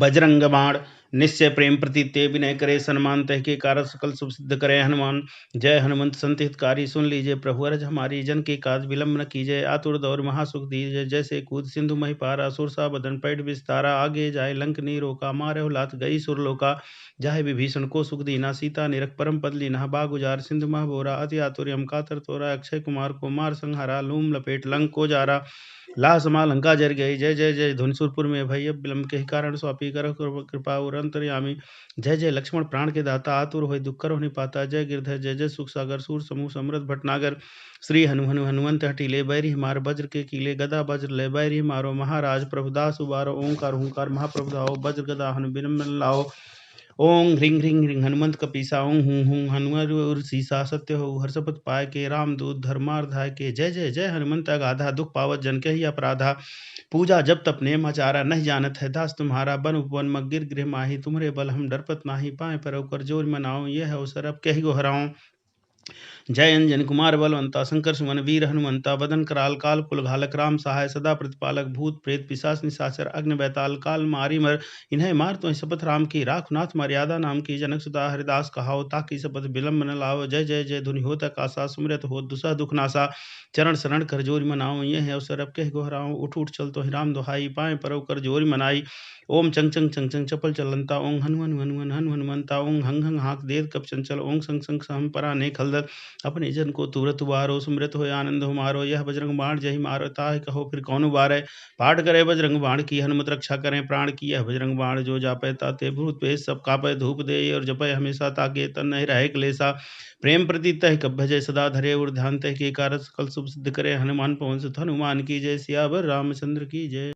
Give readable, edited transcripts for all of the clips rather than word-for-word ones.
बजरंग बाण निश्चय प्रेम प्रति ते विनय करे सन्मान तह के कारक सकल शुभ सिद्ध करे हनुमान। जय हनुमंत संत हितकारी सुन लीजिए प्रभु अरज हमारी जन के काज विलंब न कीजिए आतुर दौर महासुख दीजिए। जैसे कूद सिंधु मही पारा सुर सा बदन पैठ विस्तारा आगे जाए लंक नी रोका मारे लात गई सुरलोका। जाहे विभीषण को सुख दीना सीता निरख परम पद लीना बाग उजार सिंधु मह बोरा अति आतुर्यम कातर तोरा अक्षय कुमार को मार संहारा लूम लपेट लंक को जारा। लाह समा लंका जर गई जय जय जय धुनसुरपुर में भय विलंब के कारण स्वापी कर कृपा और अंतर्यामी। जय जय लक्ष्मण प्राण के दाता आतुर होय दुख कर पाता। जय गिरधर जय जय सुख सागर सूर समूह समृद्ध भटनागर। श्री हनुमंत हटीले बैरी मार वज्र के कीले गदा वज्र ले बैरी मारो महाराज प्रभुदास उबारो ओंकार हुंकार महाप्रभु धाओ वज्र गदा हनु बिन लाओ। ओं ह्रीं ह्रीं ह्रीं हनुमंत कपीसा ओं हूं हूं हनुमर सीसा सत्य हो हर्षपत पाय के रामदूत धर्मार्धाय के। जय जय जय हनुमंत अगाधा दुख पावत जन के ही अपराधा। पूजा जब तप नेम आचारा नहीं जानत है दास तुम्हारा बन उपवन मगिर गृह माही तुम्हारे बल हम डरपत नाही पाए पर कर जोर मनाओ यह अवसर अब कही गो हराऊं। जय अंजन कुमार बलवंता शंकर सुमन वीर हनुमंता वदन कराल काल कुल घालक राम सहाय सदा प्रतिपालक भूत प्रेत पिशाच निशाचर अग्नि बैताल काल मारी मर इन्हें मार तो शपथ राम की राख नाथ मर्यादा नाम की जनक सुता हरिदास कहाओ ताकि शपथ विलंब न लाओ। जय जय जय धुनि होत आकाशा सुमरत हो दुसह दुख नासा चरण शरण कर जोरी मनाओ ये है अवसर अब कह गोहराओ। उठ उठ चल तो राम दुहाई पाए परव कर जोरी मनाई। ओम चंग चंग चंग चंग चपल चलंता ओं हनुमन हनुमन हनु हनुमंता ओं हंग हंग हाक देव कप चंचल ओं संग संग सहम परा ने खलदक। अपने जन को तुरत उबारो सुमृत हो आनंद हो मारो यह बजरंग बाण जय मारो ताहि कहो फिर कौन उबारे। पाठ करे बजरंग बाण की हनुमत रक्षा करें प्राण की यह बजरंग बाण जो जापै ताते भूत पेश सब कापै धूप दे और जपै हमेशा ताके तन नहीं रहे क्लेसा। प्रेम प्रति तह कब भजय सदा धरे और ध्यान तह के कारक सकल शुभ सिद्ध करे हनुमान पवन सुत हनुमान की जय सियावर रामचंद्र की जय।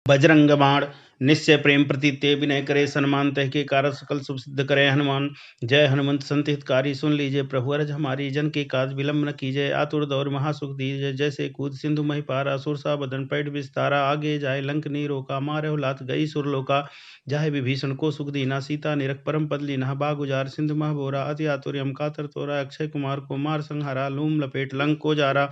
बजरंग बाण निश्चय प्रेम प्रति ते विनय करे सन्मान तह के कारक सकल शुभ सिद्ध करे हनुमान। जय हनुमंत संत हितकारी सुन लीजिए प्रभु अरज हमारी जन के काज विलंब न कीजिए आतुर दौर महासुख दीजिए। जैसे कूद सिंधु मही पारा सुर सा बदन पैठ विस्तारा आगे जाए लंक नी रोका मारे लात गई सुरलोका। जाहे विभीषण को सुख दीना सीता निरख परम पद लीना बाग उजार सिंधु मह बोरा अति आतुर्यम कातर तोरा अक्षय कुमार को मार संहारा लूम लपेट लंक को जारा।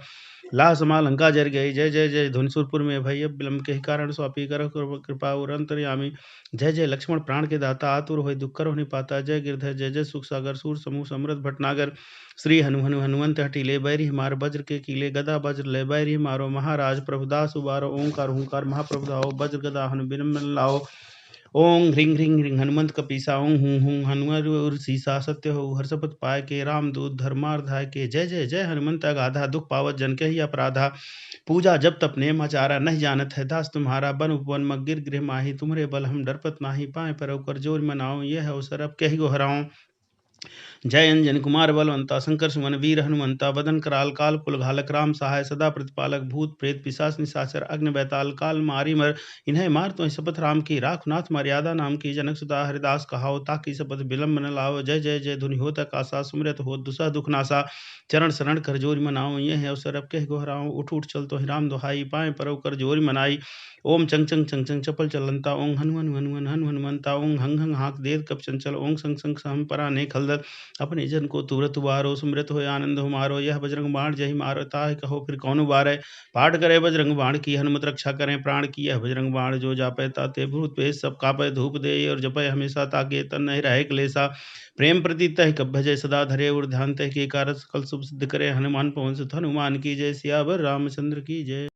लाह समा लंका जर गई जय जय जय धुनसुरपुर में भय विलंब के कारण स्वापी कर कृपा और अंतर्यामी। जय जय लक्ष्मण प्राण के दाता आतुर होय दुख कर पाता। जय गिरधर जय जय सुख सागर सूर समूह समृद्ध भटनागर। श्री हनुमंत हटीले बैरी मार वज्र के कीले गदा वज्र ले बैरी मारो महाराज प्रभुदास उबारो ओंकार हुंकार महाप्रभु धाओ वज्र गदा हनु बिन लाओ। ओं ह्रीं ह्रीं ह्रीं हनुमंत कपीसा ओं हूं हूं हनुमर सीसा सत्य हो हर्षपत पाय के रामदूत धर्मार्धाय के। जय जय जय हनुमंत अगाधा दुख पावत जन के ही अपराधा। पूजा जब तप नेम आचारा नहीं जानत है दास तुम्हारा बन उपवन मगिर गृह माही तुम्हारे बल हम डरपत नाही पाए पर कर जोर मनाओ यह अवसर अब कही गो हराऊं। जय अंजन कुमार बलवंता शंकर सुमन वीर हनुमंता वदन कराल काल कुल घालक राम सहाय सदा प्रतिपालक भूत प्रेत पिशाच निशाचर अग्नि बैताल काल मारी मर इन्हें मार तो शपथ राम की राख नाथ मर्यादा नाम की जनक सुता हरिदास कहाओ ताकि शपथ विलंब न लाओ। जय जय जय धुनि होत आकाशा सुमरत हो दुसह दुख नासा चरण शरण कर जोरी मनाओ ये है अवसर अब कह गोहराओ। उठ उठ चल तो राम दुहाई पाए परव कर जोरी मनाई। ओम चंग चंग चंग चंग चपल चलंता ओं हनुमन हनुमन हनु हनुमंता ओं हंग हंग हाक देव कप चंचल ओं संग संग सहम परा ने खलदक। अपने जन को तुरत उबारो सुमृत हो आनंद हो मारो यह बजरंग बाण जय मारो ताहि कहो फिर कौन उबारे। पाठ करे बजरंग बाण की हनुमत रक्षा करें प्राण की यह बजरंग बाण जो जापै ताते भूत पेश सब कापै धूप दे और जपै हमेशा ताके तन नहीं रहे क्लेसा। प्रेम प्रति तह कब भजय सदा धरे और ध्यान तह के कारक सकल शुभ सिद्ध करे हनुमान पवन सुत हनुमान की जय सियावर रामचंद्र की जय।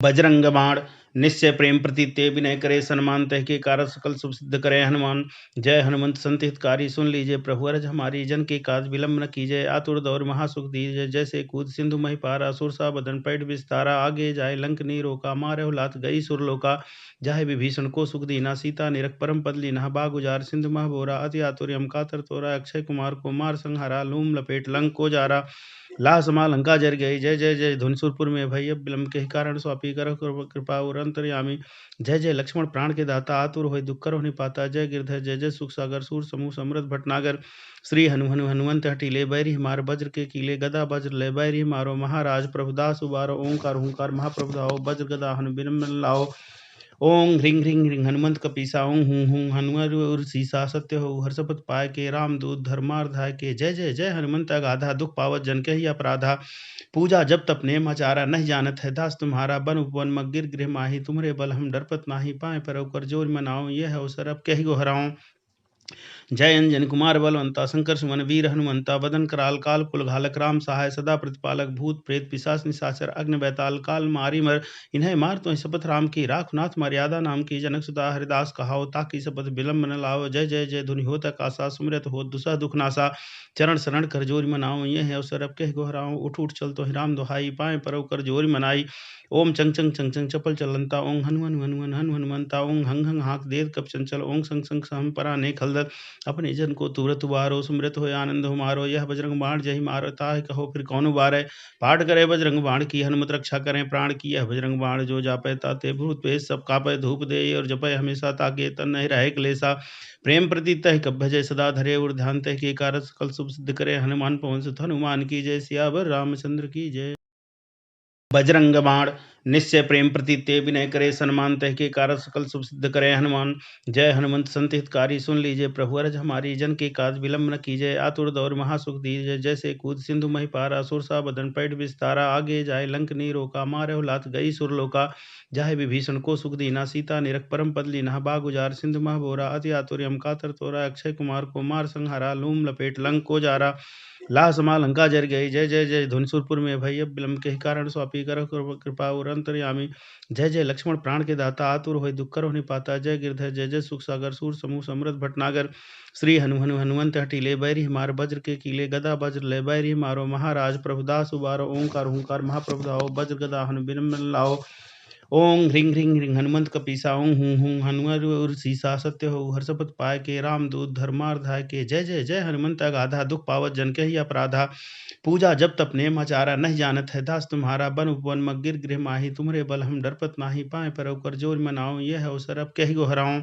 बजरंग बाण निश्चय प्रेम प्रति ते विनय करे सन्मान तह के कारक सकल शुभ सिद्ध करे हनुमान। जय हनुमंत संत हितकारी सुन लीजिए प्रभु अरज हमारी जन के काज विलंब न कीजिए आतुर दौर महासुख दीजिए। जैसे कूद सिंधु मही पारा सुर सा बदन पैठ विस्तारा आगे जाए लंक नी रोका मारे लात गई सुरलोका। जाहे विभीषण को सुख दीना सीता निरख परम पद लीना बाग उजार सिंधु मह बोरा अति आतुर्यम कातर तोरा अक्षय कुमार को मार संहारा लूम लपेट लंक को जारा। लाह समा लंका जर गई जय जय जय धुनसुरपुर में भय विलंब के कारण स्वापी कर कृपा और अंतर्यामी। जय जय लक्ष्मण प्राण के दाता आतुर होय दुख कर पाता। जय गिरधर जय जय सुख सागर सूर समूह समृद्ध भटनागर। श्री हनुमंत हटीले बैरी मार वज्र के कीले गदा वज्र ले बैरी मारो महाराज प्रभुदास उबारो ओंकार हुंकार महाप्रभु धाओ वज्र गदा हनु बिन लाओ। ओं ह्रीं ह्रीं ह्रीं हनुमंत कपीसा ओं हूं हूं हनुमर सीसा सत्य हो हर्षपत पाय के रामदूत धर्मार्धाय के। जय जय जय हनुमंत अगाधा दुख पावत जन के ही अपराधा। पूजा जब तप नेम आचारा, नहीं जानत है दास तुम्हारा। बन उपवन मग्गिर गृह माही, तुम्हरे बल हम डरपत नाही। पाए पर कर जोर मनाओ, यह अवसर अब कही गो हराऊं। जय अंजन कुमार बलवंता, शंकर सुमन वीर हनुमंता। बदन कराल काल कुल घालक, राम सहाय सदा प्रतिपालक। भूत प्रेत पिशाच निशाचर, अग्नि बैताल काल मारी मर। इन्हें मार तो शपथ राम की, राख नाथ मर्यादा नाम की। जनक सुता हरिदास कहाओ, ताकि शपथ विलंब न लाओ। जय जय जय धुनि होत आकाशा, सुमरत हो दुसह दुख नासा। चरण शरण कर जोर मनाओ, यह अवसर अब कह गोहराओ। उठ उठ चल तो राम दुहाई, पाए परव कर जोर मनाई। ओम चंग चंग चंग चंग चपल चलंता, ओं हनुमन हनुमन हनु हनुमंता। ओं हंग हंग हाक देत कप चंचल, ओं संग संग सहम परा ने खलदत। अपने जन को तुरत उबारो, सुमृत हो आनंद हो मारो। यह बजरंग बाण जही मारो, ताहि कहो फिर कौन उबारे। पाठ करे बजरंग बाण की, हनुमत रक्षा करें प्राण की। यह बजरंग बाण जो जापै ताते, भूत पेश सब कापै। धूप दे और जपै हमेशा, ताके तन नहीं रहे क्लेशा। प्रेम प्रति तह कब भजय सदा धरे, और ध्यान तह के कारज सकल शुभ सिद्ध करे। हनुमान पवन सुत हनुमान की जय, सियावर रामचंद्र की जय। बजरंग बाण निश्चय प्रेम प्रति ते विनय करे। सन्मान तह के कारज सकल शुभ सिद्ध करे। हनुमान जय हनुमंत संत हितकारी, सुन लीजिए प्रभु अरज हमारी। जन के काज विलंब न कीजिए, आतुर दौर महासुख दीजिए। जैसे कूद सिंधु मही पारा, सुर सा बदन पैठ विस्तारा। आगे जाए लंक नी रोका, मारे लात गई सुरलोका। जाहे विभीषण को सुख दीना, सीता निरख परम पद लीना। बाग उजार सिंधु मह बोरा, अति आतुर्य कातर तोरा। अक्षय कुमार को मार संहारा, लूम लपेट लंक को जारा। लाह समा लंका जर गई, जय जय जय धुनसुरपुर में भई। अब विलंब के कारण स्वापी कर कृपा और अंतर्यामी। जय जय लक्ष्मण प्राण के दाता, आतुर होय दुख करो निपाता। जय गिरधर जय जय सुख सागर, सूर समूह समृद्ध भटनागर। श्री हनुमंत हटीले, बैरी मार वज्र के कीले। गदा वज्र ले बैरी मारो, महाराज प्रभुदास उबारो। ओंकार ओंकार महाप्रभु धाओ, वज्र गदा हनु बिन लाओ। ओं ह्रीं ह्रीं ह्रीं हनुमंत कपीसा, ओं हूं हूं हनुमर उर सीसा। सत्य हो हर्षपत पाय के, राम दूत धर्मार्थ धाय के। जय जय जय हनुमंत अगाधा, दुख पावत जन के ही अपराधा। पूजा जब तप नेम आचारा, नहीं जानत है दास तुम्हारा। बन उपवन मग्गिर गृह माही, तुम्हरे बल हम डरपत नाही। पाए पर कर जोर मनाओ, यह अवसर अब कही गो हराऊं।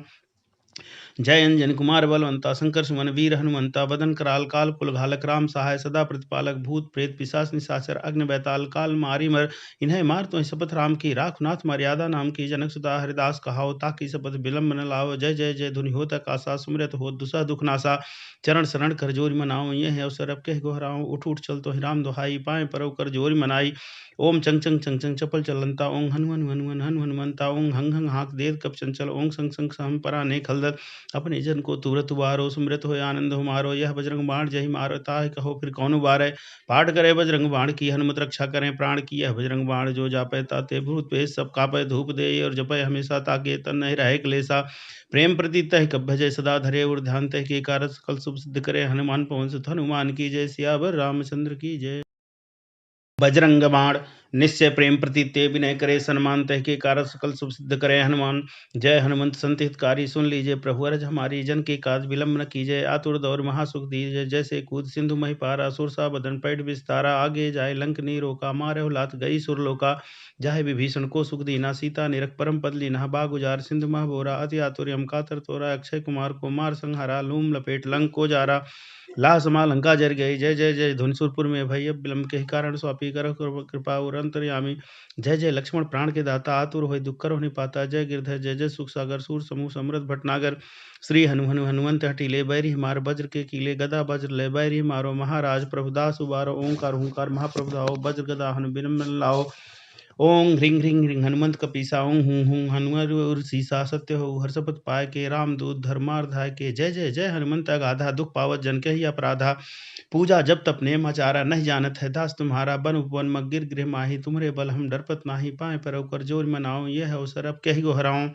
जय अंजन कुमार बलवंता, शंकर सुमन वीर हनुमंता। बदन कराल काल कुल घालक, राम सहाय सदा प्रतिपालक। भूत प्रेत पिशाच निशाचर, अग्नि बैताल काल मारी मर। इन्हें मार तो शपथ राम की, राख नाथ मर्यादा नाम की। जनक सुता हरिदास कहाओ, ताकि शपथ विलंब न लाओ। जय जय जय धुनि होत आकाशा, सुमरत हो दुसह दुख नासा। चरण शरण कर जोर मनाओ, यह अवसर अब कह गोहराऊं। उठ उठ चल तो राम दुहाई, पाए परव कर जोर मनाई। ओम चंग चंग चंग चंग चपल चलंता, ओं हनुमन हनुमन हनु हनुमंता। ओं हंग हंग हाक देत कप चंचल, ओं संग संग सहम परा ने खलदत। अपने जन को तुरत उबारो, सुमृत हो आनंद हो मारो। यह बजरंग बाण जही मारो, ताहि कहो फिर कौन उबारे। पाठ करे बजरंग बाण की, हनुमत रक्षा करें प्राण की। यह बजरंग बाण जो जापै ताते, भूत पेश सब कापै। धूप दे और जपै हमेशा, ताके तन नहीं रहे क्लेशा। प्रेम प्रति तह कब भजय सदा धरे, और ध्यान तह के कारज सकल शुभ सिद्ध करे। हनुमान पवन सुत हनुमान की जय, सियावर रामचंद्र की जय। बजरंग बाण निश्चय प्रेम प्रति ते विनय करे। सन्मान तह के कारज सकल शुभ सिद्ध करे। हनुमान जय हनुमंत संत हितकारी, सुन लीजिए प्रभु अरज हमारी। जन के काज विलंब न कीजिए, आतुर दौर महासुख दीजिए। जैसे कूद सिंधु मही पारा, सुर सा बदन पैठ विस्तारा। आगे जाए लंक नी रोका, मारे लात गई सुरलोका। जाहे विभीषण को सुख दीना, सीता निरख परम पद लीना। बाग उजार सिंधु मह बोरा, अति आतुर्य कातर तोरा। अक्षय कुमार को मार संहारा, लूम लपेट लंक को जारा। लाह समा लंका जर गई, जय जय जय धुनसुरपुर में भई। अब विलंब के कारण स्वापी कर कृपा और अंतर्यामी। जय जय लक्ष्मण प्राण के दाता, आतुर होय दुख करो निपाता। जय गिरधर जय जय सुख सागर, सूर समूह समृद्ध भटनागर। श्री हनुमंत हटीले, बैरी मार वज्र के कीले। गदा वज्र ले बैरी मारो, महाराज प्रभुदास उबारो। ओंकार ओंकार महाप्रभु धाओ, वज्र गदा हनु बिन लाओ। ओं ह्रीं ह्रीं ह्रीं हनुमंत कपीसा, ओं हूं हूं हनुमर उर सीसा। सत्य हो हर्षपत पाय के, राम दूत धर्मार्थ धाय के। जय जय जय हनुमंत अगाधा, दुख पावत जन के ही अपराधा। पूजा जब तप नेम आचारा, नहीं जानत है दास तुम्हारा। बन उपवन मग्गिर गृह माही, तुम्हरे बल हम डरपत नाही। पाए पर कर जोर मनाओ, यह अवसर अब कही गो हराऊं।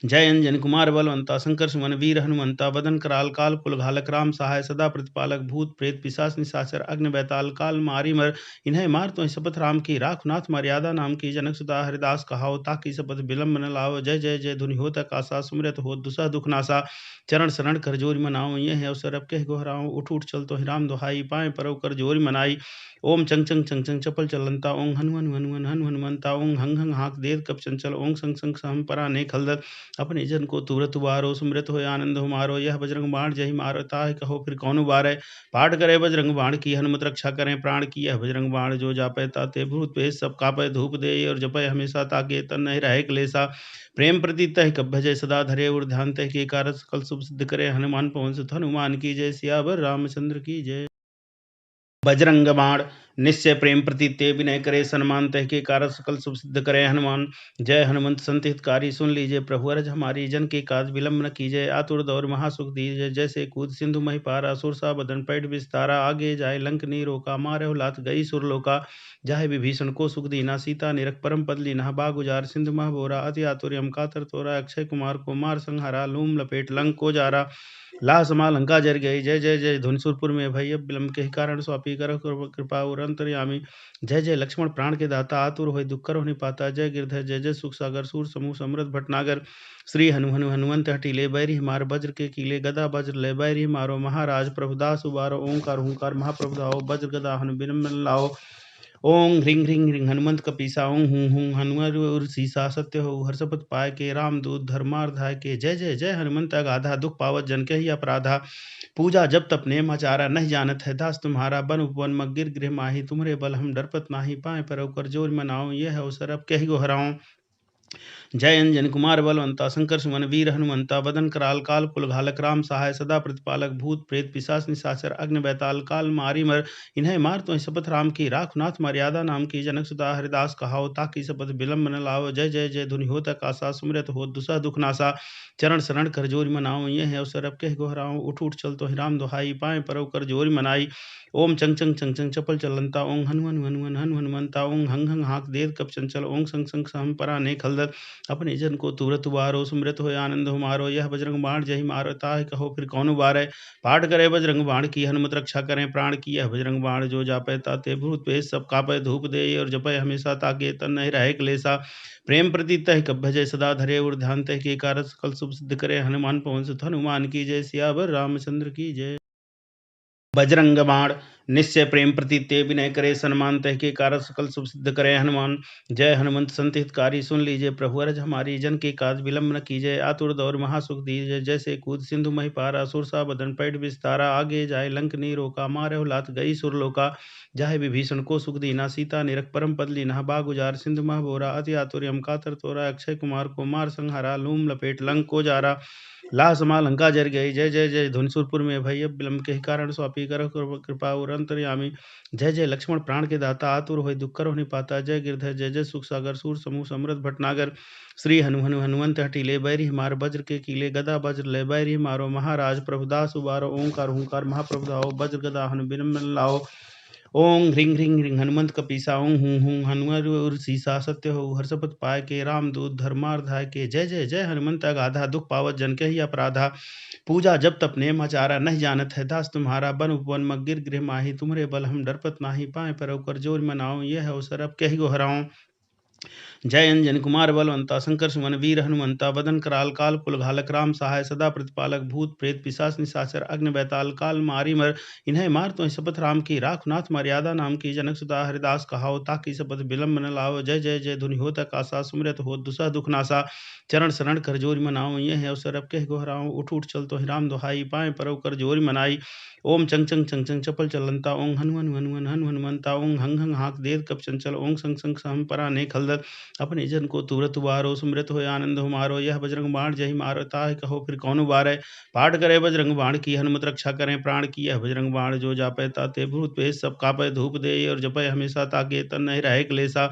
जय अंजन कुमार बलवंता, शंकर सुमन वीर हनुमंता। बदन कराल काल कुल घालक, राम सहाय सदा प्रतिपालक। भूत प्रेत पिशाच निशाचर, अग्नि बैताल काल मारी मर। इन्हें मार तो शपथ राम की, राख नाथ मर्यादा नाम की। जनक सुता हरिदास कहाओ, ताकि शपथ विलंब न लाओ। जय जय जय धुनि होत आकाशा, सुमरत हो दुसह दुख नासा। चरण शरण कर जोर मनाओ, यह अवसर अब कह गोहराऊं। उठ उठ चल तो राम दुहाई, पाए परव कर जोर मनाई। ओम चंग चंग चंग चंग चपल चलंता, ओं हनुमन हनुमन हनु हनुमंता। ओं हंग हंग हाक देत कप चंचल, ओं संग संग सहम परा ने खलदत। अपने जन को तुरत उबारो, सुमृत हो आनंद हो मारो। यह बजरंग बाण जही मारो, ताहि कहो फिर कौन उबारे। पाठ करे बजरंग बाण की, हनुमत रक्षा करें प्राण की। यह बजरंग बाण जो जापै ताते, भूत पेश सब कापै। धूप दे और जपै हमेशा, ताके तन नहीं रहे क्लेशा। प्रेम प्रति तह कब भजय सदा धरे, और ध्यान तह के कारज सकल शुभ सिद्ध करे। हनुमान पवन सुत हनुमान की जय, सियावर रामचंद्र की जय। बजरंग बाण निश्चय प्रेम प्रतीत ते विनय करे सन्मान तह के कारक सकल शुभ सिद्ध करे हनुमान। जय हनुमंत संत हितकारी सुन लीजिए प्रभु अरज हमारी जन के काज विलंब न कीजिए आतुर दौर महासुख दीजिए। जैसे कूद सिंधु मही पारा असुर सा बदन पैठ विस्तारा आगे जाय लंक नी रोका मारे लात गई सुरलोका। जाहे विभीषण को सुख दीना सीता निरख परम पद लीना बाग उजार सिंधु मह बोरा अति आतुर्यम कातर तोरा अक्षय कुमार को मार संहारा लूम लपेट लंक को जारा। लाह समा लंका जर गई जय जय जय धुनसुरपुर में भई अब विलंब के कारण स्वापी कर कृपा और अंतर्यामी। जय जय लक्ष्मण प्राण के दाता आतुर होय दुख करो निपाता। जय गिरधर जय जय सुख सागर सूर समूह समृद्ध भटनागर। श्री हनुमंत हटीले बैरी मार वज्र के कीले गदा वज्र ले बैरी मारो महाराज प्रभुदास उबारो ओंकार हुंकार महाप्रभु धाओ वज्र गदा हनु बिन लाओ। ओं ह्रीं ह्रीं ह्रीं हनुमंत कपीसा ओं हूं हूं हनुमर उर सीसा सत्य हो हर्षपत पाय के रामदूत धर्मार्धाय के। जय जय जय हनुमंत अगाधा दुख पावत जन के ही अपराधा। पूजा जब तप नेम आचारा नहीं जानत है दास तुम्हारा बन उपवन मगिर गृह माही। तुम्हारे बल हम डरपत नाही पाए पर कर जोर मनाओ यह अवसर अब कही गो हराऊं। जय अंजन कुमार बलवंता शंकर सुमन वीर हनुमंता बदन कराल काल कुल घालक राम सहाय सदा प्रतिपालक भूत प्रेत पिशाच निशाचर अग्नि बैताल काल मारी मर। इन्हें मार तो शपथ राम की राख नाथ मर्यादा नाम की जनक सुता हरिदास कहाओ ताकि शपथ विलंब न लाओ। जय जय जय धुनि होत आकाशा सुमरत हो दुसा दुख नासा। चरण शरण कर जोरी मनाओ यह अवसर अब कह गोहराओ। उठ उठ चल तो राम दुहाई पाए परव कर जोरी मनाई। ओम चंग चंग चंग चंग चपल चलंता ओं हनुमन हनुमन हनु हनुमंता ओं हंग हंग हाक देव कप चंचल ओं संग संग सहम परा ने खलदल। अपने जन को तुरत उबारो सुमृत हो आनंद हो मारो। यह बजरंग बाण जही मारो ताहि कहो फिर कौन उबारे। पाठ करे बजरंग बाण की हनुमत रक्षा करें प्राण की। यह बजरंग बाण जो जापै ताते भूत पेश सब कापै धूप दे और जपै हमेशा ताके तन नहीं रहे क्लेशा। प्रेम प्रति तह कब भजय सदा धरे और ध्यान तह के कारक सकल शुभ सिद्ध करे। हनुमान पवन सुत हनुमान की जय सियावर रामचंद्र की जय। बजरंग बाण निश्चय प्रेम प्रतीत ते विनय करे सन्मान तह के कारक सकल शुभ सिद्ध करे हनुमान। जय हनुमंत संत हितकारी सुन लीजिए प्रभु अरज हमारी जन के काज विलंब न कीजिए आतुर दौर महासुख दीजिए। जैसे कूद सिंधु मही पारा असुर सा बदन पैठ विस्तारा आगे जाय लंक नी रोका मारे लात गई सुरलोका। जाहे विभीषण को सुख दीना सीता निरख परम पद लीना बाग उजार सिंधु मह बोरा अति आतुर्यम कातर तोरा अक्षय कुमार को मार संहारा लूम लपेट लंक को जारा। लाह समा लंका जर गई जय जय जय धुनसुरपुर में भई अब विलंब के कारण स्वापी कर कृपा और अंतर्यामी। जय जय लक्ष्मण प्राण के दाता आतुर होय दुख करो निपाता। जय गिरधर जय जय सुख सागर सूर समूह समृद्ध भटनागर। श्री हनुमंत हटीले बैरी मार वज्र के कीले गदा वज्र ले बैरी मारो महाराज प्रभुदास उबारो ओंकार हुंकार महाप्रभु धाओ वज्र गदा हनु बिन लाओ। ओं ह्रीं ह्रीं ह्रीं हनुमंत कपीसा ओं हूं हूं हनुमर उर सीसा सत्य हो हर्षपत पाय के रामदूत धर्मार्धाय के। जय जय जय हनुमंत अगाधा दुख पावत जन के ही अपराधा। पूजा जब तप नेम आचारा नहीं जानत है दास तुम्हारा बन उपवन मगिर गृह माही। तुम्हारे बल हम डरपत नाही पाए पर कर जोर मनाओ यह अवसर अब कही गो हराऊं। जय अंजन कुमार बलवंता शंकर सुमन वीर हनुमंता बदन कराल काल कुल घालक राम सहाय सदा प्रतिपालक भूत प्रेत पिशाच निशाचर अग्नि बैताल काल मारी मर। इन्हें मार तो शपथ राम की राख नाथ मर्यादा नाम की जनक सुता हरिदास कहाओ ताकि शपथ विलंब न लाओ। जय जय जय धुनि होत आकाशा सुमरत हो दुसा दुख नासा। चरण शरण कर जोरी मनाओ यह अवसर अब कह गोहराओ। उठ उठ चल तो राम दुहाई पाए परव कर जोरी मनाई। ओम चंग चंग चंग चंग चपल चलंता ओं हनुमन हनुमन हनु हनुमंता ओं हंग हंग हाक देव कप चंचल ओं संग संग सहम परा ने खलदल। अपने जन को तुरत उबारो सुमृत हो आनंद हो मारो। यह बजरंग बाण जही मारो ताहि कहो फिर कौन उबारे। पाठ करे बजरंग बाण की हनुमत रक्षा करें प्राण की। यह बजरंग बाण जो जापै ताते भूत पेश सब कापै धूप दे और जपै हमेशा ताके तन नहीं रहे क्लेशा।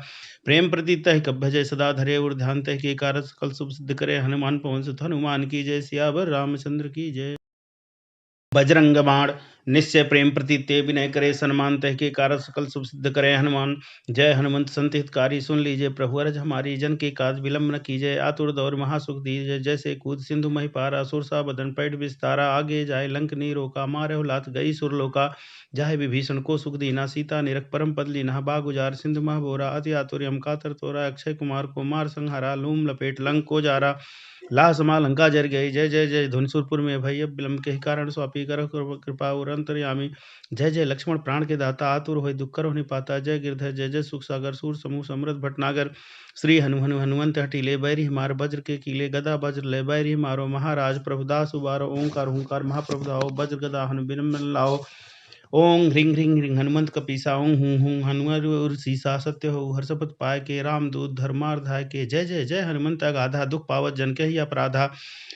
प्रेम प्रति तह कब भजय सदा धरे और ध्यान तह के कारक सकल शुभ सिद्ध करे। हनुमान पवन सुत हनुमान की जय सियावर रामचंद्र की जय। बजरंग बाण निश्चय प्रेम प्रतीत ते विनय करे सन्मान तह के कारक सकल शुभ सिद्ध करे हनुमान। जय हनुमंत संत हितकारी सुन लीजिए प्रभु अरज हमारी जन के काज विलंब न कीजिए आतुर दौर महासुख दीजिए। जैसे कूद सिंधु मही पारा असुर सा बदन पैठ विस्तारा आगे जाय लंक नी रोका मारे लात गई सुरलोका। जाहे विभीषण को सुख दीना सीता निरख परम पद लीना बाग उजार सिंधु मह बोरा अति आतुर्यम कातर तोरा अक्षय कुमार को मार संहारा लूम लपेट लंक को जारा। लाह समा लंका जर गई जय जय जय धुनसुरपुर में भई अब विलंब के कारण स्वापी कर कृपा और अंतर्यामी। जय जय लक्ष्मण प्राण के दाता आतुर होय दुख करो निपाता। जय गिरधर जय जय सुख सागर सूर समूह समृद्ध भटनागर। श्री हनुमंत हटीले बैरी मार वज्र के कीले गदा वज्र ले बैरी मारो महाराज प्रभुदास उबारो ओंकार हुंकार महाप्रभु धाओ वज्र गदा हनु बिन लाओ। ओं ह्रीं ह्रीं ह्रीं हनुमंत कपीसा ओं हूं हूं हनुमर सीसा सत्य हो हर्षपत पाय के रामदूत धर्मार्धाय के जय जय जय हनुमंत अगाधा दुख पावत जन के ही अपराधा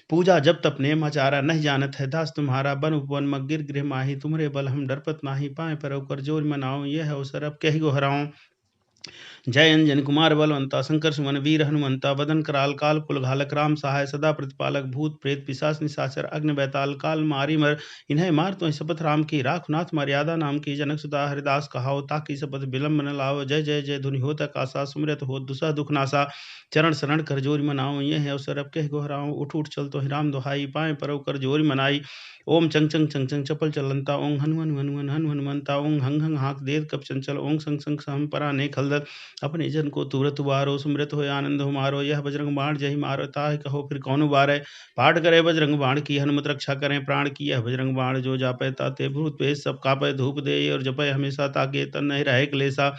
पूजा जब तप नेम आचारा नहीं जानत है दास तुम्हारा बन उपवन मगिर गृह माही तुम्हरे बल हम डरपत नाही पाए पर कर जोर मनाओ यह अवसर अब कही गो हराऊं जय अंजन कुमार बलवंता शंकर सुमन वीर हनुमंता बदन कराल काल कुल घालक राम सहाय सदा प्रतिपालक भूत प्रेत पिशाच निशाचर अग्नि बैताल काल मारी मर इन्हें मार तो शपथ राम की राख नाथ मर्यादा नाम की जनक सुता हरिदास कहाओ ताकि शपथ विलंब न लाओ जय जय जय धुनि होत आकाशा सुमरत हो दुसह दुख नासा चरण शरण कर जोरी मनाओ यह अवसर अब कह गोहराओ उठ उठ चल तो ही राम दोहाई पाए परव कर जोरी मनाई ओम चंग चंग चंग चंग चपल चलंता ओं हनु हनु हनु हनु हनुमंता ओं हंग हंग हाक देव कप चंचल ओं संग संग सहम परा ने खलदर अपने जन को तुरत उबारो सुमृत हो आनंद हो मारो यह बजरंग बाण जय मारो ताहि कहो फिर कौन उबारे पाठ करे बजरंग बाण की हनुमत रक्षा करें प्राण की यह बजरंग बाण जो जापै ताते भूत पेश सब कापै धूप दे और जपै हमेशा ताके तन नहीं रहे क्लेसा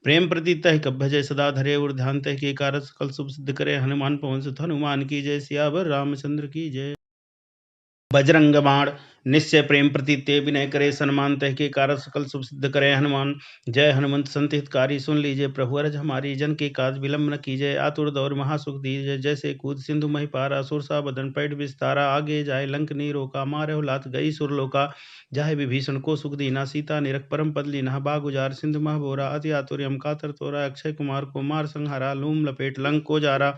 प्रेम प्रति तह कब भजय सदा धरे और ध्यान तह के कारस सकल शुभ सिद्ध करे हनुमान पवन सुत हनुमान की जय सियावर रामचंद्र की जय। बजरंग बाण निश्चय प्रेम प्रति ते विनय करे सन्मान तह के कारक सकल शुभ सिद्ध करे हनुमान जय हनुमंत संत हितकारी सुन लीजिए प्रभु अरज हमारी जन के काज विलंब न कीजिए आतुर दौर महासुख दीजिए जैसे कूद सिंधु मही पारा सुरसा बदन पैठ विस्तारा आगे जाए लंक नी रोका मारे लात गई सुरलोका जाहे विभीषण को सुख दीना सीता निरख परम पद लीना बाग उजार सिंधु मह बोरा अति आतुर्यम कातर तोरा अक्षय कुमार को मार संहारा लूम लपेट लंक को जारा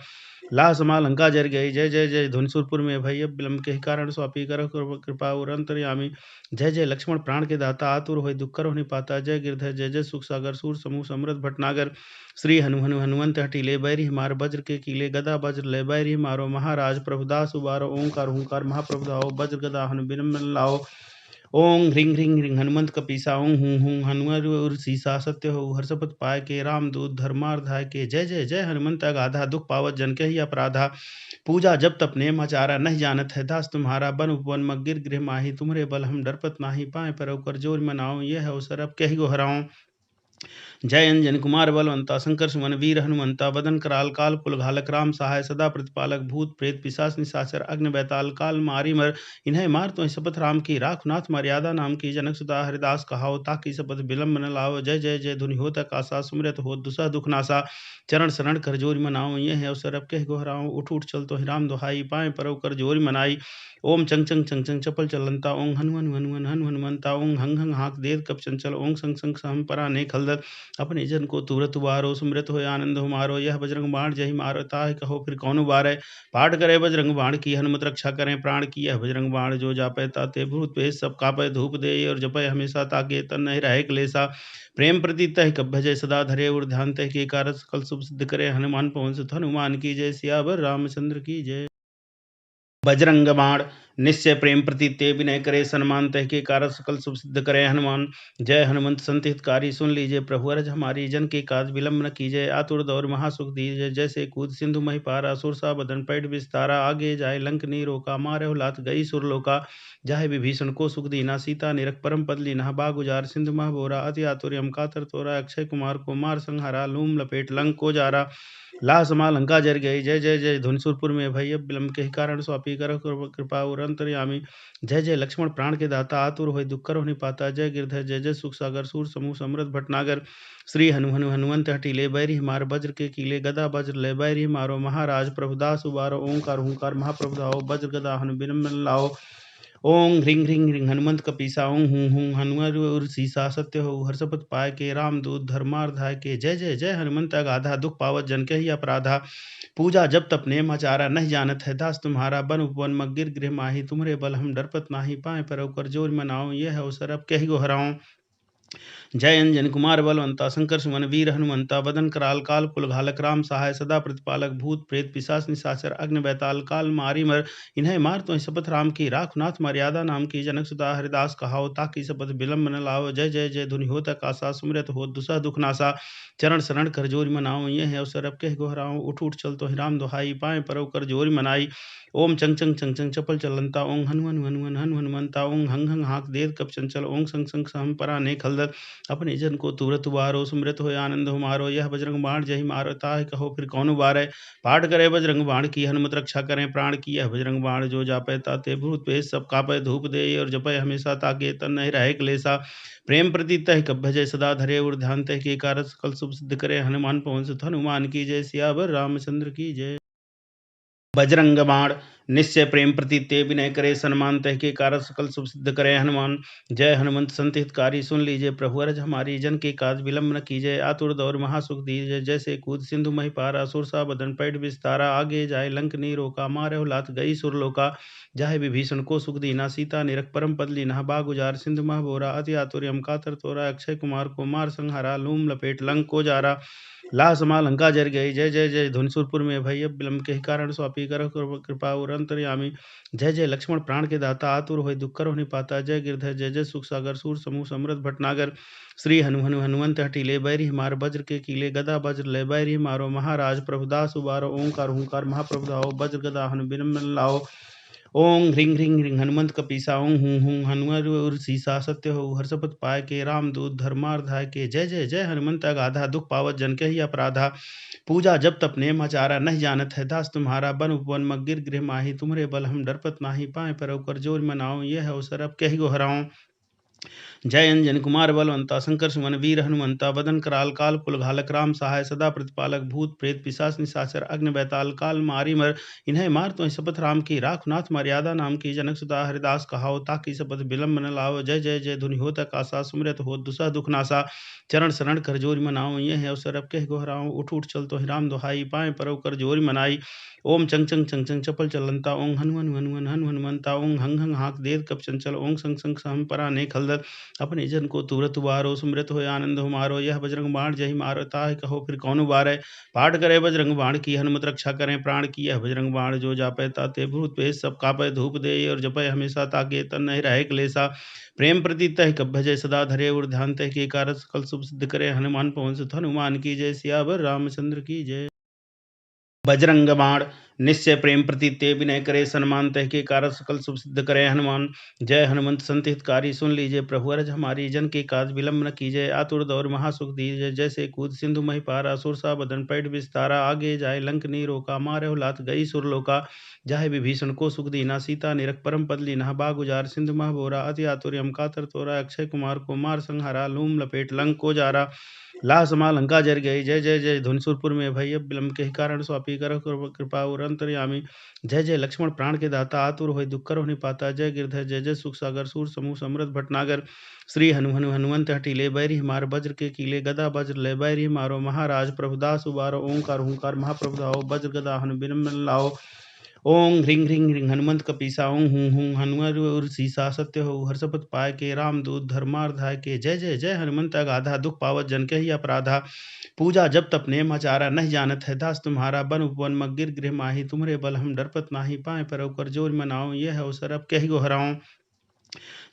लाह समा लंका जर गई जय जय जय धुनसुरपुर में भय विलंब के कारण स्वापी कर कृपा और अंतर्यामी जय जय लक्ष्मण प्राण के दाता आतुर होय दुख कर होने पाता जय गिरधर जय जय सुख सागर सूर समूह समृद्ध भटनागर श्री हनु हनुमंत हटीले बैरी मार वज्र के कीले गदा वज्र ले बैरी मारो महाराज प्रभुदास उबारो ओंकार ओंकार महाप्रभु दाओ वज्र गदा हनु बिरम लाओ ओं ह्रीं ह्रीं ह्रीं हनुमंत कपीसा ओं हूं हूं हनुमर सीसा सत्य हो हर्षपत पाय के रामदूत धर्मार्धाय के जय जय जय हनुमंत अगाधा दुख पावत जन के ही अपराधा पूजा जब तप नेम आचारा नहीं जानत है दास तुम्हारा बन उपवन मगिर गृह माही तुम्हरे बल हम डरपत नाही पाए पर कर जोर मनाओ यह अवसर अब कही गो हराऊं जय अंजन कुमार बलवंता शंकर सुमन वीर हनुमंता बदन कराल काल कुल घालक राम सहाय सदा प्रतिपालक भूत प्रेत पिशाच निशाचर अग्नि बैताल काल मारी मर इन्हें मार तो शपथ राम की राख नाथ मर्यादा नाम की जनक सुता हरिदास कहाओ ताकि शपथ विलंब न लाओ जय जय जय धुनि होत आकाशा सुमरत हो दुसह दुख नासा चरण शरण कर जोरी मनाओ यह अवसर अब कह गोहराओ उठ उठ चल तो ही राम दोहाई पाए परव कर जोरी मनाई ओम चंग चंग चंग चंग चपल चलंता ओं हनु हनु हनु हनु हनुमंता ओं हंग हंग हाक देव कप चंचल ओं संग संग सहम परा ने खलदर अपने जन को तुरत उबारो सुमृत हो आनंद हो मारो यह बजरंग बाण जय मारो ताहि कहो फिर कौन उबारे पाठ करे बजरंग बाण की हनुमत रक्षा करें प्राण की यह बजरंग बाण जो जापै ताते भूत पेश सब कापै धूप दे और जपै हमेशा ताके तन नहीं रहे क्लेसा प्रेम प्रति तह कब भजय सदा धरे और ध्यान तह के कारक सकल शुभ सिद्ध करे हनुमान पवन सुत हनुमान की जय सियावर रामचंद्र की जय। बजरंग बाण निश्चय प्रेम प्रति ते विनय करे सन्मान तह के कारक सकल शुभ सिद्ध करे हनुमान जय हनुमंत संत हितकारी सुन लीजिए प्रभु अरज हमारी जन के काज विलंब न कीजिए आतुर दौर महासुख दीजिए जैसे कूद सिंधु मही पारा सुरसा बदन पैठ विस्तारा आगे जाए लंक नी रोका मारे लात गई सुरलोका जाहे विभीषण को सुख दीना सीता निरख परम पद लीना बाग उजार सिंधु मह बोरा अति आतुर्यम कातर तोरा अक्षय कुमार को मार संहारा लूम लपेट लंक को जारा लाह समा लंका जर गई जय जय जय धुनसुरपुर में भय विलंब के कारण स्वापी कर कृपा और अंतर्यामी जय जय लक्ष्मण प्राण के दाता आतुर होय दुख कर होने पाता जय गिरधर जय जय सुख सागर सूर समूह समृद्ध भटनागर श्री हनु हनुमंत हटीले बैरी मार वज्र के कीले गदा वज्र ले बैरी मारो महाराज प्रभुदास उबारो ओंकार ओंकार महाप्रभु दाओ वज्र गदा हनु बिरम लाओ ओं ह्रीं ह्रीं ह्रीं हनुमंत कपीसा ओं हूं हूं हनुमर सीसा सत्य हो हर्षपत पाय के रामदूत धर्मार्धाय के जय जय जय हनुमंत अगाधा दुख पावत जन के ही अपराधा पूजा जब तप नेम आचारा नहीं जानत है दास तुम्हारा बन उपवन मगिर गृह माही तुम्हरे बल हम डरपत नाही पाए पर कर जोर मनाओ यह अवसर अब कही गो हराऊं जय अंजन कुमार बलवंता शंकर सुमन वीर हनुमंता बदन कराल काल कुल घालक राम सहाय सदा प्रतिपालक भूत प्रेत पिशाच निशाचर अग्नि बैताल काल मारी मर इन्हें मार तो शपथ राम की राख नाथ मर्यादा नाम की जनक सुता हरिदास कहाओ ताकि शपथ विलंब न लाओ जय जय जय धुनि होत आकाशा सुमरत हो दुसह दुख नासा चरण शरण कर जोरी मनाओ यह अवसर अब कह गोहराओ उठ उठ चल तो ही राम दोहाई पाए परव कर जोरी मनाई ओम चंग चंग चंग चंग चपल चलंता ओं हनु हनु हनु हनु हनुमंता ओं हंग हंग हाक देव कप चंचल ओं संग संग सहम परा ने खलदर अपने जन को तुरत उबारो, सुमृत होय आनंद हमारो। यह बजरंग बाण जहि मारता है, कहो फिर कौन उबारै। पाठ करे बजरंग बाण की, हनुमत रक्षा करें प्राण की। यह बजरंग बाण जो जापै ताते भूत पेश सब कापै। धूप दे और जपै हमेशा, ताके तन नहीं रहे क्लेशा। प्रेम प्रति तह कब भजय सदा धरे और ध्यान तह के कारज सकल शुभ सिद्ध करे। हनुमान पवन सुत हनुमान की जय, सियावर रामचंद्र की जय। बजरंग बाण निश्चय प्रेम प्रति ते विनय करे। सन्मान तह के कारज सकल शुभ सिद्ध करे। हनुमान जय हनुमंत संत हितकारी, सुन लीजिए प्रभु अरज हमारी। जन के काज विलंब न कीजय, आतुर दौर महासुख दीजय। जैसे कूद सिंधु मही पारा, सुरसा बदन पैठ विस्तारा। आगे जाय लंक नी रोका, मारे लात गई सुरलोका। जाहे विभीषण को सुख दीना, सीता निरख परम पद लीना। बाग उजार सिंधु मह बोरा, अति आतुर यम कातर तोरा। अक्षय कुमार को मार संहारा, लूम लपेट लंक को जारा। लाह समा लंका जर गई, जय जय जय ध्वनि सुरपुर में भय। अब विलंब के कारण स्वापी कर कृपा और अंतर्यामी। जय जय लक्ष्मण प्राण के दाता, आतुर होय दुख कर होने पाता। जय गिरधर जय जय सुख सागर, सूर समूह समृद्ध भटनागर। श्री हनुमंत हटीले बैरी मार, वज्र के कीले गदा वज्र ले बैरी मारो। महाराज प्रभुदास उबारो, ओंकार हुंकार महाप्रभु धाओ। वज्र गदा हनु बिन लाओ। ओं ह्रीं ह्रीं ह्रीं हनुमंत कपीसा, ओं हूं हूं हनुमर उर सीसा। सत्य हो हर्षपत पाय के, रामदूत धर्मार्धाय के। जय जय जय हनुमंत अगाधा, दुख पावत जन के ही अपराधा। पूजा जब तप नेम आचारा, नहीं जानत है दास तुम्हारा। बन उपवन मग गिर गृह माही, तुम्हारे बल हम डरपत नाही। पाए पर कर जोर मनाओ, यह अवसर अब कही गो हराऊं। जय अंजन कुमार बलवंता, शंकर सुमन वीर हनुमंता। वदन कराल काल कुल घालक, राम सहाय सदा प्रतिपालक। भूत प्रेत पिशाच निशाचर, अग्नि बैताल काल मारी मर। इन्हें मार तो शपथ राम की, राख नाथ मर्यादा नाम की। जनक सुता हरिदास कहाओ, ताकि शपथ विलंब न लाओ। जय जय जय धुनि होत आकाशा, सुमरत हो दुसह दुख नासा। चरण शरण कर जोर मनाओ, यह अवसर अब कह गोहराओ। उठ उठ चल तो राम दुहाई, पाए परव कर जोर मनाई। ओम चंग चंग चंग चंग चपल चलंता, ओं हनु हनु हनु हनु हनुमंता। ओं हंग हंग हाक देत कप चंचल, ओं संग संग सहम परा ने खलदत। अपने जन को तुरत उबारो, सुमृत होय आनंद हमारो। यह बजरंग बाण जहि मारता है, कहो फिर कौन उबारै। पाठ करे बजरंग बाण की, हनुमत रक्षा करें प्राण की। यह बजरंग बाण जो जापै ताते भूत पेश सब कापै। धूप दे और जपै हमेशा, ताके तन नहीं रहे क्लेशा। प्रेम प्रति तह कब भजय सदा धरे और ध्यान तह के कारज सकल शुभ सिद्ध करे। हनुमान पवन सुत हनुमान की जय, सियावर रामचंद्र की जय। बजरंग बाण निश्चय प्रेम प्रति ते विनय करे। सन्मान तह के कारज सकल शुभ सिद्ध करे। हनुमान जय हनुमंत संत हितकारी, सुन लीजिए प्रभु अरज हमारी। जन के काज विलंब न कीजय, आतुर दौर महासुख दीजय। जैसे कूद सिंधु मही पारा, सुरसा बदन पैठ विस्तारा। आगे जाय लंक नी रोका, मारे लात गई सुरलोका। जाहे विभीषण को सुख दीना, सीता निरख परम पद लीना। बाग उजार सिंधु मह बोरा, अति आतुर यम कातर तोरा। अक्षय कुमार को मार संहारा, लूम लपेट लंक को जारा। लाह समा लंका जर गई, जय जय जय ध्वनि सुरपुर में भय। अब विलंब के कारण स्वापी कर कृपा और अंतर्यामी। जय जय लक्ष्मण प्राण के दाता, आतुर होय दुख कर होने पाता। जय गिरधर जय जय सुख सागर, सूर समूह समृद्ध भटनागर। श्री हनुमंत हटीले बैरी मार, वज्र के कीले गदा वज्र ले बैरी मारो। महाराज प्रभुदास उबारो, ओंकार हुंकार महाप्रभु धाओ। वज्र गदा हनु बिन लाओ। ओं ह्रीं ह्रीं ह्रीं हनुमंत कपीसा, ओं हूं हूं हनुमर उर सीसा। सत्य हो हर्षपत पाय के, रामदूत धर्मार्धाय के। जय जय जय हनुमंत अगाधा, दुख पावत जन के ही अपराधा। पूजा जब तप नेम आचारा, नहीं जानत है दास तुम्हारा। बन उपवन मग गिर गृह माही, तुम्हारे बल हम डरपत नाही। पाए पर कर जोर मनाओ, यह अवसर अब कही गो हराऊं।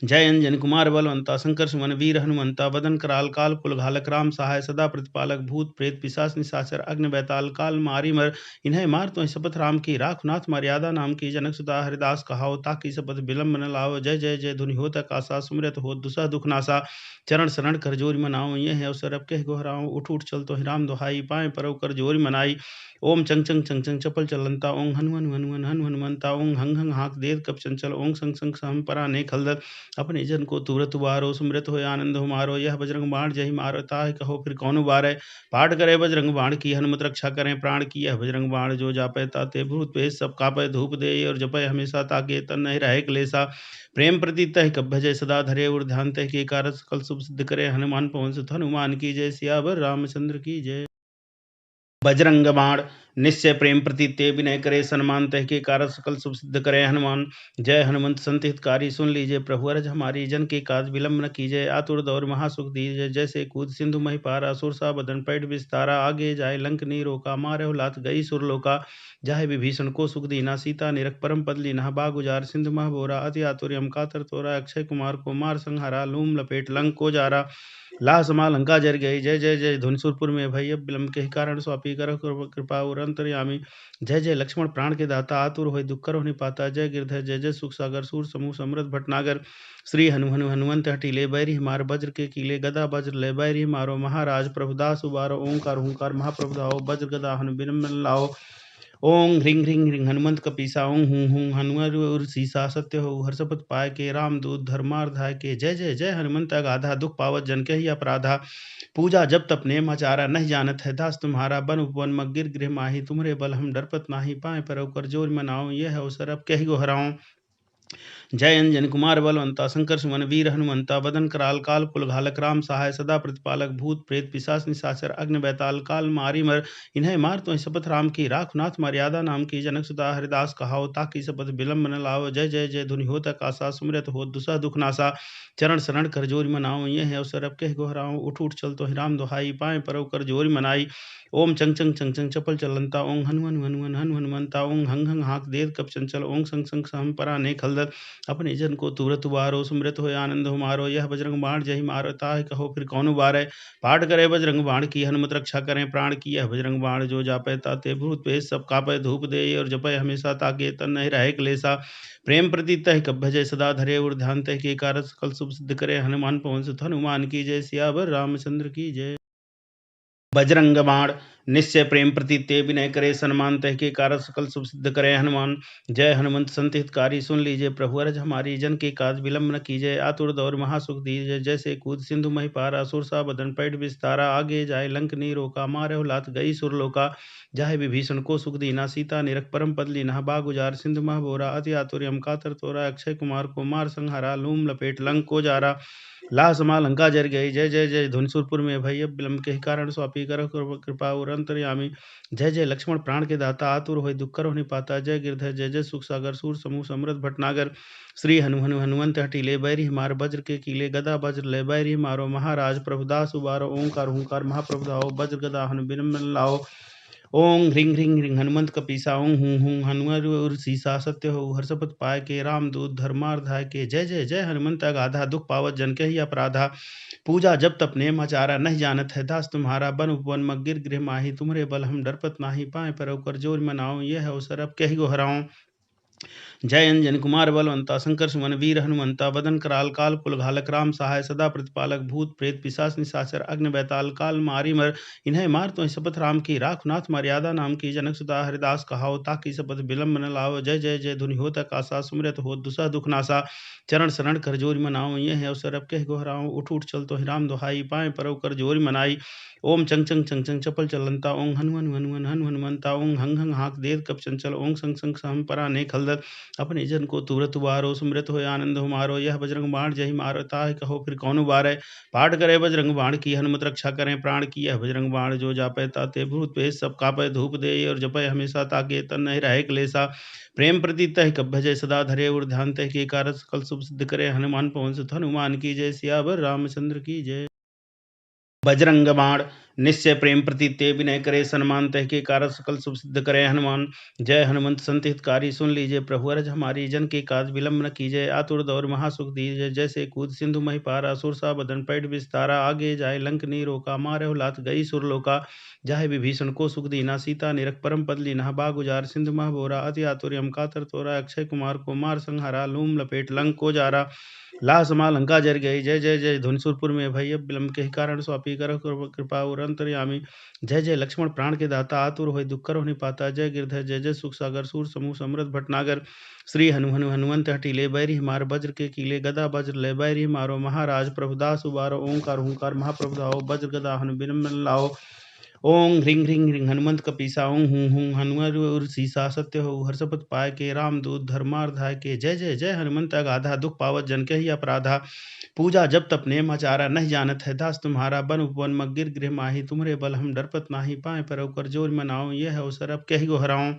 जय अंजन कुमार बलवंता, शंकर सुमन वीर हनुमंता। वदन कराल काल कुल घालक, राम सहाय सदा प्रतिपालक। भूत प्रेत पिशाच निशाचर, अग्नि बैताल काल मारी मर। इन्हें मार तो शपथ राम की, राख नाथ मर्यादा नाम की। जनक सुता हरिदास कहाओ, ताकि शपथ विलंब न लाओ। जय जय जय धुनि होत आकाशा, सुमरत हो दुसह दुख नासा। चरण शरण कर जोर मनाओ, यह अवसर अब कह गोहराओ। उठ उठ चल तो राम दुहाई, पाए परव कर जोर मनाई। ओम चंग चंग चंग चंग चपल चलंता, ओं हनु हनु हनु हनु हनुमंता। ओं हंग हंग हाक देत कप चंचल, ओं संग संग सहम परा ने खलदत। अपने जन को तुरत उबारो, सुमृत होय आनंद हमारो। यह बजरंग बाण जहि मारता है, कहो फिर कौन उबारै। पाठ करे बजरंग बाण की, हनुमत रक्षा करें प्राण की। यह बजरंग बाण जो जापै ताते भूत पेश सब कापै। धूप दे और जपै हमेशा, ताके तन नहीं रहे क्लेशा। प्रेम प्रति तह कब भजय सदा धरे और ध्यान तह के कारज सकल शुभ सिद्ध करे। हनुमान पवन सुत हनुमान की जय, सियावर रामचंद्र की जय। बजरंग बाण निश्चय प्रेम प्रति ते विनय करे। सन्मान तह के कारज सकल शुभ सिद्ध करे। हनुमान जय हनुमंत संत हितकारी, सुन लीजिए प्रभु अरज हमारी। जन के काज विलंब न कीजय, आतुर दौर महासुख दीजय। जैसे कूद सिंधु मही पारा, सुरसा बदन पैठ विस्तारा। आगे जाय लंक नी रोका, मारे लात गई सुरलोका। जाहे विभीषण को सुख दीना, सीता निरख परम पद लीना। बाग उजार सिंधु मह बोरा, अति आतुर यम कातर तोरा। अक्षय कुमार को मार संहारा, लूम लपेट लंक को जारा। लाह समा लंका जर गई, जय जय जय ध्वनि सुरपुर में भय। अब विलंब के कारण स्वापी कर कृपा और अंतर्यामी। जय जय लक्ष्मण प्राण के दाता आतुर होय दुख करो निपाता। जय गिरधर जय जय सुख सागर सूर समूह समृद्ध भटनागर। श्री हनुमंत हटीले बैरी मार वज्र के कीले गदा वज्र ले बैरी मारो महाराज प्रभुदास उबारो ओंकार हुंकार महाप्रभु धाओ वज्र गदा हनु बिन लाओ। ओं ह्रीं ह्रीं ह्रीं हनुमंत कपीसा ओं हूं हूं हनुमर सीसा सत्य हो हर्षपत पाय के राम दूत धर्मार्धाय के। जय जय जय हनुमंत अगाधा दुख पावत जन के ही अपराधा। पूजा जब तप नेम आचारा नहीं जानत है दास तुम्हारा बन उपवन मग गिर गृह माही। तुम्हरे बल हम डरपत नाही पाए पर कर जोर मनाओ यह अवसर अब कही गोहराऊं। जय अंजन कुमार बलवंता शंकर सुमन वीर हनुमंता बदन कराल काल कुल घालक राम सहाय सदा प्रतिपालक भूत प्रेत पिशाच निशाचर अग्नि बैताल काल मारी मर। इन्हें मार तो शपथ राम की राख नाथ मर्यादा नाम की जनक सुधा हरिदास कहाओ ताकि शपथ विलंब न लाओ। जय जय जय धुनि होत आकाशा सुमरत हो दुसह दुख नासा। चरण शरण कर जोरी मनाओ यह अवसर अब कह गोहराओ। उठ उठ चल तो ही राम दुहाई पाए परव कर जोरी मनाई। ओम चंग चंग चंग चंग चपल चलंता ओं हनुमंता ओं हंग हंग हाक देव कप चंचल ओं संग संग सहम परा ने खलदत। अपने जन को तुरत उबारो सुमृत हो आनंद हो मारो। यह बजरंग बाण जही मारो ताहि कहो फिर कौन उबारे। पाठ करे बजरंग बाण की हनुमत रक्षा करें प्राण की। यह बजरंग बाण जो जापै ताते भूत पेश सब कापै धूप दे और जपै हमेशा ताके तन नहीं रहे क्लेसा। प्रेम प्रति तह कब भजय सदा धरे और ध्यान तह के कारत सकल शुभ सिद्ध करे। हनुमान पवन सुत हनुमान की जय सियावर रामचंद्र की जय। बजरंग बाण निश्चय प्रेम प्रति ते विनय करे सन्मान तह के कारत सकल शुभ सिद्ध करे हनुमान। जय हनुमंत संत हितकारी सुन लीजिए प्रभु अरज हमारी जन के काज विलंब न कीजिए। आतुर दौर महासुख दीजिए जैसे कूद सिंधु मही पारा सुर सा बदन पैठ विस्तारा। आगे जाए लंक नी रोका मारे लात गई सुरलोका। जाहे विभीषण को सुख दीना सीता निरख परम पद लीना। बाग उजार सिंधु मह बोरा अति आतुर यम कातर तोरा। अक्षय कुमार को मार संहारा लूम लपेट लंक को जारा। लाह समा लंका जर गई। जय जय जय धुनसुरपुर में भय विलंब के कारण स्वापी कर कृपा और अंतर्यामी। जय जय लक्ष्मण प्राण के दाता आतुर होय दुख करो निपाता। जय गिरधर जय जय सुख सागर सूर समूह समृद्ध भटनागर। श्री हनुमंत हटीले बैरी मार वज्र के कीले गदा वज्र ले बैरी मारो महाराज प्रभुदास उबारो ओंकार हुंकार महाप्रभु धाओ वज्र गदा हनु बिन लाओ। ओं ह्रीं ह्रीं ह्रीं हनुमंत कपीसा ओं हूं हूं हनुमर सीसा सत्य हो हर्षपत पाय के राम दूत धर्मार्धाय के। जय जय जय हनुमंत अगाधा दुख पावत जन के ही अपराधा। पूजा जब तप नेम आचारा नहीं जानत है दास तुम्हारा बन उपवन मग गिर गृह माही। तुम्हरे बल हम डरपत नाही पाए पर कर जोर मनाओ यह अवसर अब कही गोहराऊं। जय अंजन कुमार बलवंता शंकर सुमन वीर हनुमंता बदन कराल काल कुल घालक राम सहाय सदा प्रतिपालक भूत प्रेत पिशाच निशाचर अग्नि बैताल काल मारी मर। इन्हें मार तो शपथ राम की राख नाथ मर्यादा नाम की जनक सुधा हरिदास कहाओ ताकि शपथ विलंब न लाओ। जय जय जय धुनि होत आकाशा सुमरत हो दुसह दुख नासा। चरण शरण कर जोरी मनाओ यह अवसर अब कह गोहराओ। उठ उठ चल तो ही राम दुहाई पाए परव कर जोरी मनाई। ओम चंग चंग चंग चंग चपल चलंता ओं हनुमंता ओं हंग हंग हाक देव कप चंचल ओं संग संग सहम परा ने खलदत। अपने जन को तुरत उबारो सुमृत हो आनंद हो मारो। यह बजरंग बाण जही मारो ताहि कहो फिर कौन उबारे। पाठ करे बजरंग बाण की हनुमत रक्षा करें प्राण की। यह बजरंग बाण जो जापै ताते भूत पेश सब कापै धूप दे और जपै हमेशा ताके तन नहीं रहे क्लेसा। प्रेम प्रति तह कब भजय सदा धरे और ध्यान तह के कारत सकल शुभ सिद्ध करे। हनुमान पवन सुत हनुमान की जय सियावर रामचंद्र की जय। बजरंग बाण निश्चय प्रेम प्रति ते विनय करे सन्मान तह के कारत सकल शुभ सिद्ध करे हनुमान। जय हनुमंत संत हितकारी सुन लीजिए प्रभु अरज हमारी जन के काज विलंब न कीजिए। आतुर दौर महासुख दीजिए जैसे कूद सिंधु मही पारा सुर सा बदन पैठ विस्तारा। आगे जाए लंक नी रोका मारे लात गई सुरलोका। जाहे विभीषण को सुख दीना सीता निरख परम पद लीना। बाग उजार सिंधु मह बोरा अति आतुर यम कातर तोरा। अक्षय कुमार को मार संहारा लूम लपेट लंक को जारा। लाह समा लंका जर गई। जय जय जय धुनसुरपुर में भय विलंब के कारण स्वापी कर कृपा और अंतर्यामी। जय जय लक्ष्मण प्राण के दाता आतुर होय दुख करो निपाता। जय गिरधर जय जय सुख सागर सूर समूह समृद्ध भटनागर। श्री हनुमंत हटीले बैरी मार वज्र के कीले गदा वज्र ले बैरी मारो महाराज प्रभुदास उबारो ओंकार हुंकार महाप्रभु धाओ वज्र गदा हनु बिन लाओ। ओं ह्रीं ह्रीं ह्रीं हनुमंत कपीसा ओं हूं हूं हनुमर सीसा सत्य हो हर्षपत पाय के राम दूत धर्मार्धाय के। जय जय जय हनुमंत अगाधा दुख पावत जन के ही अपराधा। पूजा जब तप नेम आचारा नहीं जानत है दास तुम्हारा बन उपवन मग गिर गृह माही। तुम्हरे बल हम डरपत नाही पाए पर कर जोर मनाओ यह अवसर अब कही गोहराऊं।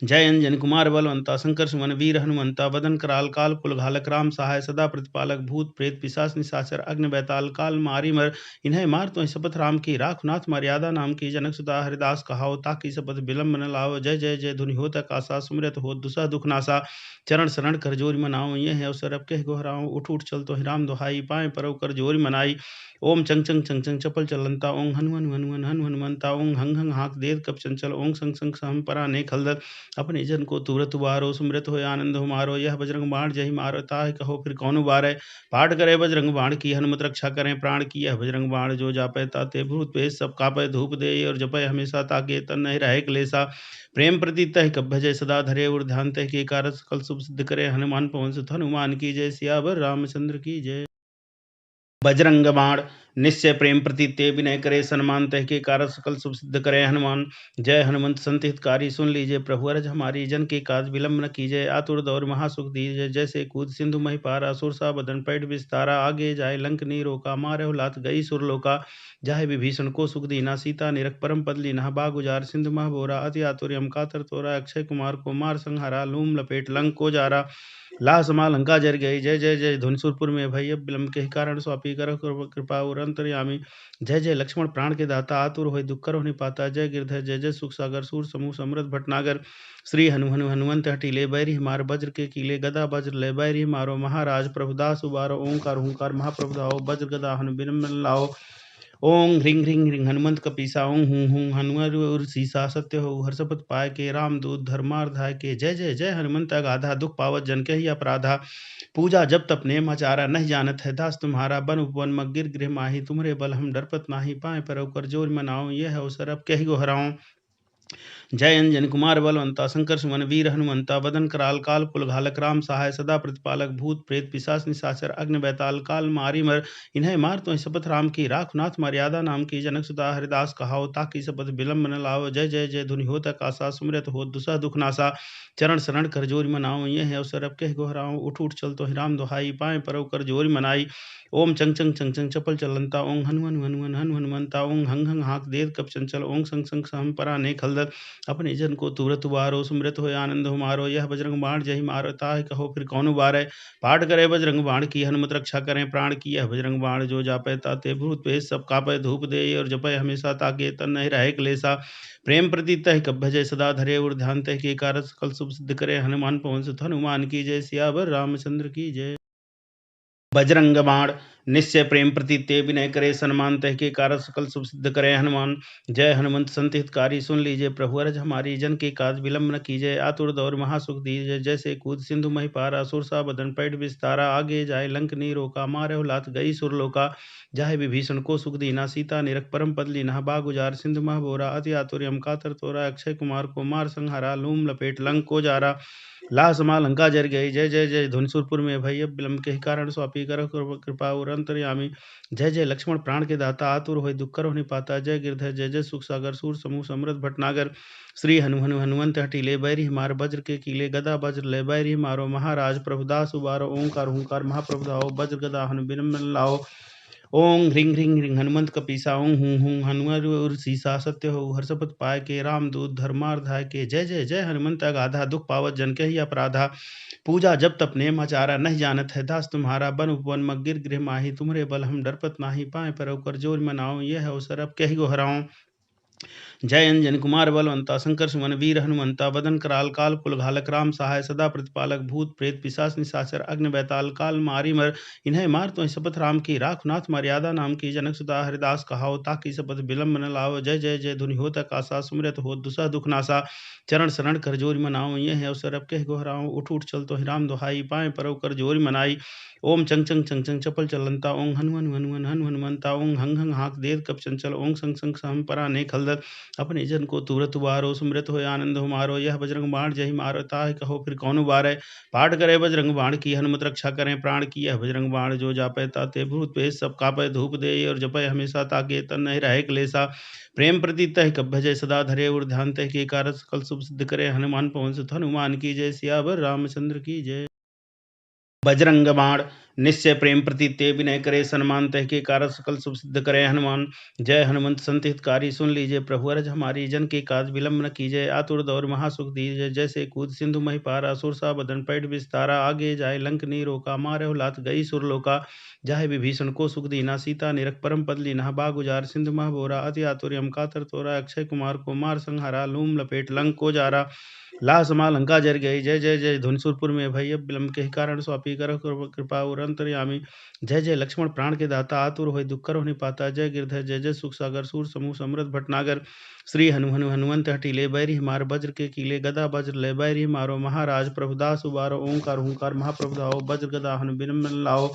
जय अंजन कुमार बलवंता शंकर सुमन वीर हनुमंता बदन कराल काल कुलघालक राम सहाय सदा प्रतिपालक भूत प्रेत पिशाच निशाचर अग्नि बैताल काल मारी मर इन्हें मार तो शपथ राम की राखनाथ मर्यादा नाम की जनक सुता हरिदास कहाओ ताकि शपथ विलंब न लाओ जय जय जय धुनि होत आकाशा सुमरत हो दुसह दुख नासा चरण शरण कर जोरी मनाओ ये है अवसर अब कह गोहराओ उठ उठ चल तो ही राम दुहाई पाए परव कर जोरी मनाई ओम चंग चंग चंग चंग चपल चलंता ओं हनुमान हनुमान हनु हनुमंता ओं हंग हंग हाक देव कप चंचल ओं संग संग सहम परा ने खलदत अपने जन को तुरत उबारो सुमृत हो आनंद हो मारो यह बजरंग बाण जय मारो ताहि कहो फिर कौन उबारे पाठ करे बजरंग बाण की हनुमत रक्षा करें प्राण की यह बजरंग बाण जो जापै ताते भूत पेश सब कापै धूप दे और जपै हमेशा ताके तन नहीं रहे क्लेसा प्रेम प्रति तह कब भजय सदा धरे और ध्यान तह के कारत सकल शुभ सिद्ध करे हनुमान पवन सुत हनुमान की जय सियावर रामचंद्र की जय। बजरंग बाण निश्चय प्रेम प्रति ते विनय करे सन्मान तह के कारत सकल शुभ सिद्ध करे हनुमान। जय हनुमंत संत हितकारी सुन लीजिए प्रभु अरज हमारी जन के काज विलंब न कीजिए आतुर दौर महासुख दीजिए जैसे कूद सिंधु मही पारा सुर सा बदन पैठ विस्तारा आगे जाए लंक नी रोका मारे लात गई सुरलोका जाहे विभीषण को सुख दीना सीता निरख परम पद लीना बाग उजार सिंधु मह बोरा अति आतुर्यम कातर तोरा अक्षय कुमार को मार संहारा लूम लपेट लंक को जारा लाह समा लंका जर गई जय जय जय धुनसुरपुर में भय विलंब के कारण स्वापी कर कृपा और अंतर्यामी जय जय लक्ष्मण प्राण के दाता आतुर होय दुख कर होने पाता जय गिरधर जय जय सुख सागर सूर समूह समृद्ध भटनागर श्री हनुमंत हटीले बैरी मार वज्र के कीले गदा वज्र ले बैरी मारो महाराज प्रभुदास उबारो ओंकार हुंकार महाप्रभु धाओ वज्र गदा हनु बिन लाओ ओं ह्रीं ह्रीं ह्रीं हनुमंत कपीसा ओं हूं हूं हनुमर सीसा सत्य हो हर्षपत पाय के रामदूत धर्मार्धाय के जय जय जय हनुमंत अगाधा दुख पावत जन के ही अपराधा पूजा जब तप नेम आचारा नहीं जानत है दास तुम्हारा बन उपवन मग गिर गृह माही तुम्हारे बल हम डरपत नाही पाए पर कर जोर मनाओ यह अवसर अब कही गोहराओ जय अंजन कुमार बलवंता शंकर सुमन वीर हनुमंता बदन कराल काल कुलघालक राम सहाय सदा प्रतिपालक भूत प्रेत पिशाच निशाचर अग्नि बैताल काल मारी मर इन्हें मार तो शपथ राम की राखनाथ मर्यादा नाम की जनक सुता हरिदास कहाओ ताकि शपथ विलंब न लाओ जय जय जय धुनि होत आकाशा सुमरत हो दुसह दुख नासा चरण शरण कर जोरी मनाओ ये है अवसर अब कह गोहराओ उठ उठ चल तो ही राम दुहाई पाए परव कर जोरी मनाई ओम चंग चंग चंग चंग चपल चलंता ओं हनुमान हनुमान हनु हनुमंता ओं हंग हंग हाक देव कप चंचल ओं संग संग सहम परा ने खलदत अपने जन को तुरत उबारो सुमृत हो आनंद हो मारो यह बजरंग बाण जय मारो ताहि कहो फिर कौन उबारे पाठ करे बजरंग बाण की हनुमत रक्षा करें प्राण की यह बजरंग बाण जो जापै ताते भूत पेश सब कापै धूप दे और जपै हमेशा ताके तन नहीं रहे क्लेसा प्रेम प्रति तह कब भजय सदा धरे और ध्यान तह के कारत सकल शुभ सिद्ध करे हनुमान पवन सुत हनुमान की जय सियावर रामचंद्र की जय। बजरंग बाण निश्चय प्रेम प्रति ते विनय करे सन्मान तह के कारत सकल शुभ सिद्ध करे हनुमान। जय हनुमंत संत हितकारी सुन लीजिए प्रभु अरज हमारी जन के काज विलंब न कीजिए आतुर दौर महासुख दीजिए जैसे कूद सिंधु मही पारा सुर सा बदन पैठ विस्तारा आगे जाए लंक नी रोका मारे लात गई सुरलोका जाहे विभीषण को सुख दीना सीता निरख परम पद लीना बाग उजार सिंधु मह बोरा अति आतुर्यम कातर तोरा अक्षय कुमार को मार संहारा लूम लपेट लंक को जारा लाह समा लंका जर गई जय जय जय धुनसुरपुर में भय विलंब के कारण स्वापी कर कृपा और अंतर्यामी जय जय लक्ष्मण प्राण के दाता आतुर होय दुख कर होने पाता जय गिरधर जय जय सुख सागर सूर समूह समृद्ध भटनागर श्री हनुमंत हटीले बैरी मार वज्र के कीले गदा वज्र ले बैरी मारो महाराज प्रभुदास उबारो ओंकार हुंकार महाप्रभु धाओ वज्र गदा हनु बिन लाओ ओं ह्रीं ह्रीं ह्रीं हनुमंत कपीसा ओं हूं हूं हनुमर सीसा सत्य हो हर्षपत पाय के रामदूत धर्मार्धाय के जय जय जय हनुमंत अगाधा दुख पावत जन के ही अपराधा पूजा जब तप नेम आचारा नहीं जानत है दास तुम्हारा बन उपवन मग गिर गृह माही तुम्हारे बल हम डरपत नाही पाए पर कर जोर मनाओ यह अवसर अब कही गोहराओ जय अंजन कुमार बलवंता शंकर सुमन वीर हनुमंता बदन कराल काल कुलघालक राम सहाय सदा प्रतिपालक भूत प्रेत पिशाच निशाचर अग्नि बैताल काल मारी मर इन्हें मार तो शपथ राम की राखनाथ मर्यादा नाम की जनक सुता हरिदास कहाओ ताकि शपथ विलंब न लाओ जय जय जय धुनि होत आकाशा सुमरत हो दुसह दुख नासा चरण शरण कर जोरी मनाओ ये है अवसर अब कह गोहराओ उठ उठ चल तो ही राम दुहाई पाए परव कर जोरी मनाई ओम चंग चंग चंग चंग चपल चलंता ओं हनुमान हनुमान हनु हनुमंता ओं हंग हंग हाक देव कप चंचल ओं संग संग सहम परा ने खलदत अपने जन को तुरत उबारो सुमृत हो आनंद हो मारो यह बजरंग बाण जय मारो ताहि कहो फिर कौन उबारे पाठ करे बजरंग बाण की हनुमत रक्षा करें प्राण की यह बजरंग बाण जो जापै ताते भूत पेश सब कापै धूप दे और जपै हमेशा ताके तन नहीं रहे क्लेसा प्रेम प्रति तह कब भजय सदा धरे और ध्यान तह के कारत सकल शुभ सिद्ध करे हनुमान पवन सुत हनुमान की जय सियावर रामचंद्र की जय। बजरंग बाण निश्चय प्रेम प्रति ते विनय करे सन्मान तह के कारक सकल शुभ सिद्ध करे हनुमान। जय हनुमंत संत हितकारी सुन लीजिए प्रभु अरज हमारी जन के काज विलंब न कीजिए आतुर दौर महासुख दीजिए। जैसे कूद सिंधु मही पारा सुर सा बदन पैठ विस्तारा आगे जाए लंक नी रोका मारे लात गई सुरलोका। जाहे विभीषण को सुख दीना सीता निरख परम पद लीना बाग उजार सिंधु मह बोरा अति आतुर्यम कातर तोरा अक्षय कुमार को मार संहारा लूम लपेट लंक को जारा। लाह समा लंका जर गई जय जय जय धुनसुरपुर में भय विलंब के कारण स्वापी कर कृपा और अंतर्यामी। जय जय लक्ष्मण प्राण के दाता आतुर होय दुख कर पाता। जय गिरधर जय जय सुख सागर सूर समूह समृद्ध भटनागर। श्री हनुमंत हटीले बैरी मार वज्र के कीले गदा वज्र ले बैरी मारो महाराज प्रभुदास उबारो ओंकार हुंकार महाप्रभु धाओ वज्र गदा हनु बिन लाओ।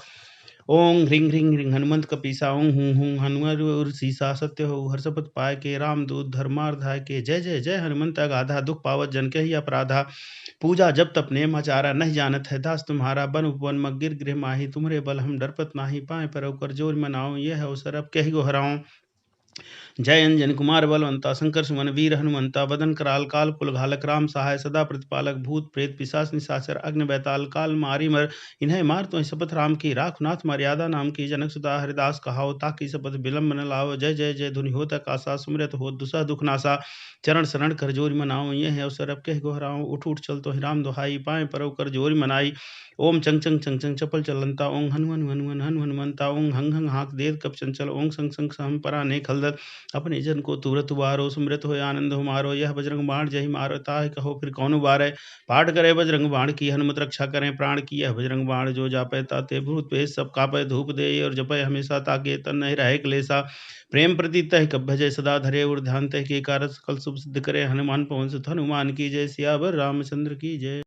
ओं ह्रीं ह्रीं ह्रीं हनुमंत कपीसा ओं हूं हूं हनुमान सीसा सत्य हो हर्षपत पाय के रामदूत धर्मार्धाय के। जय जय जय हनुमंत अगाधा दुख पावत जन के ही अपराधा। पूजा जब तप नेम आचारा नहीं जानत है दास तुम्हारा बन उपवन मगिर गृह माही तुम्हारे बल हम डरपत नाही पाए पर कर जोर मनाओ यह अवसर अब कह गो हराऊं। जय अंजन कुमार बलवंता शंकर सुमन वीर हनुमंता वदन कराल काल कुल घालक राम सहाय सदा प्रतिपालक भूत प्रेत पिशाच निशाचर अग्नि बैताल काल मारी मर इन्हें मार तो शपथ राम की राख नाथ मर्यादा नाम की जनक सुता हरिदास कहाओ ताकि शपथ विलंब न लाओ। जय जय जय धुनि होत आकाशा सुमरत हो दुसह दुख नासा चरण शरण कर जोरी मनाओ ये है अवसर अब कह गोहराओ। उठ उठ चल तो राम दुहाई पाए परव कर जोरी मनाई। ओम चंग चंग चंग चंग चपल चलंता ओं हनुमन हनुमन हनु हनुमंता ओं हंग हंग हाक देद कप चंचल ओं संग संग सहम परा ने खलदत। अपने जन को तुरत उबारो सुमृत हो आनंद हो मारो यह बजरंग बाण जय मारो ताहि कहो फिर कौन उबारे। पाठ करे बजरंग बाण की हनुमत रक्षा करें प्राण की यह बजरंग बाण जो जापै ताते भूत पेश सब कापै धूप दे और जपै हमेशा ताके तन नहीं रहे क्लेसा। प्रेम प्रति तह कब भजय सदा धरे और ध्यान तह के कारक सकल शुभ सिद्ध करे हनुमान पवन सुत हनुमान की जय सियावर रामचंद्र की जय।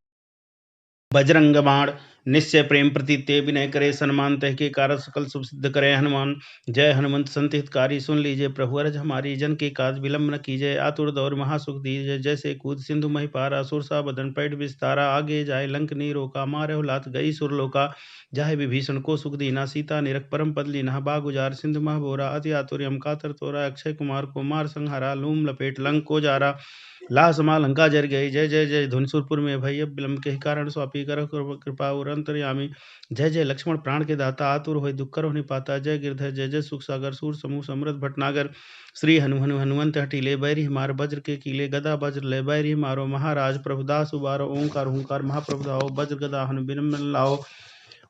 बजरंग बाण निश्चय प्रेम प्रति ते विनय करे सन्मान तह के कारक सकल शुभ सिद्ध करे हनुमान। जय हनुमंत संत हितकारी सुन लीजिए प्रभु अरज हमारी जन के काज विलंब न कीजिए आतुर दौर महासुख दीजिए। जैसे कूद सिंधु मही पारा सुर सा बदन पैठ विस्तारा आगे जाए लंक नी रोका मारे लात गई सुरलोका। जाहे विभीषण को सुख दीना सीता निरख परम पद लीना बाग उजार सिंधु मह बोरा अति आतुर्यम कातर तोरा अक्षय कुमार को मार संहारा लूम लपेट लंक को जारा। लाह समा लंका जर गई जय जय जय धुनसुरपुर में भय विलंब के कारण स्वापी कर कृपा और अंतर्यामी। जय जय लक्ष्मण प्राण के दाता आतुर होय दुख कर पाता। जय गिरधर जय जय सुख सागर सूर समूह समृद्ध भटनागर। श्री हनुमंत हटीले बैरी मार वज्र के कीले गदा वज्र ले बैरी मारो महाराज प्रभुदास उबारो ओंकार हुंकार महाप्रभु धाओ वज्र गदा हनु बिन लाओ।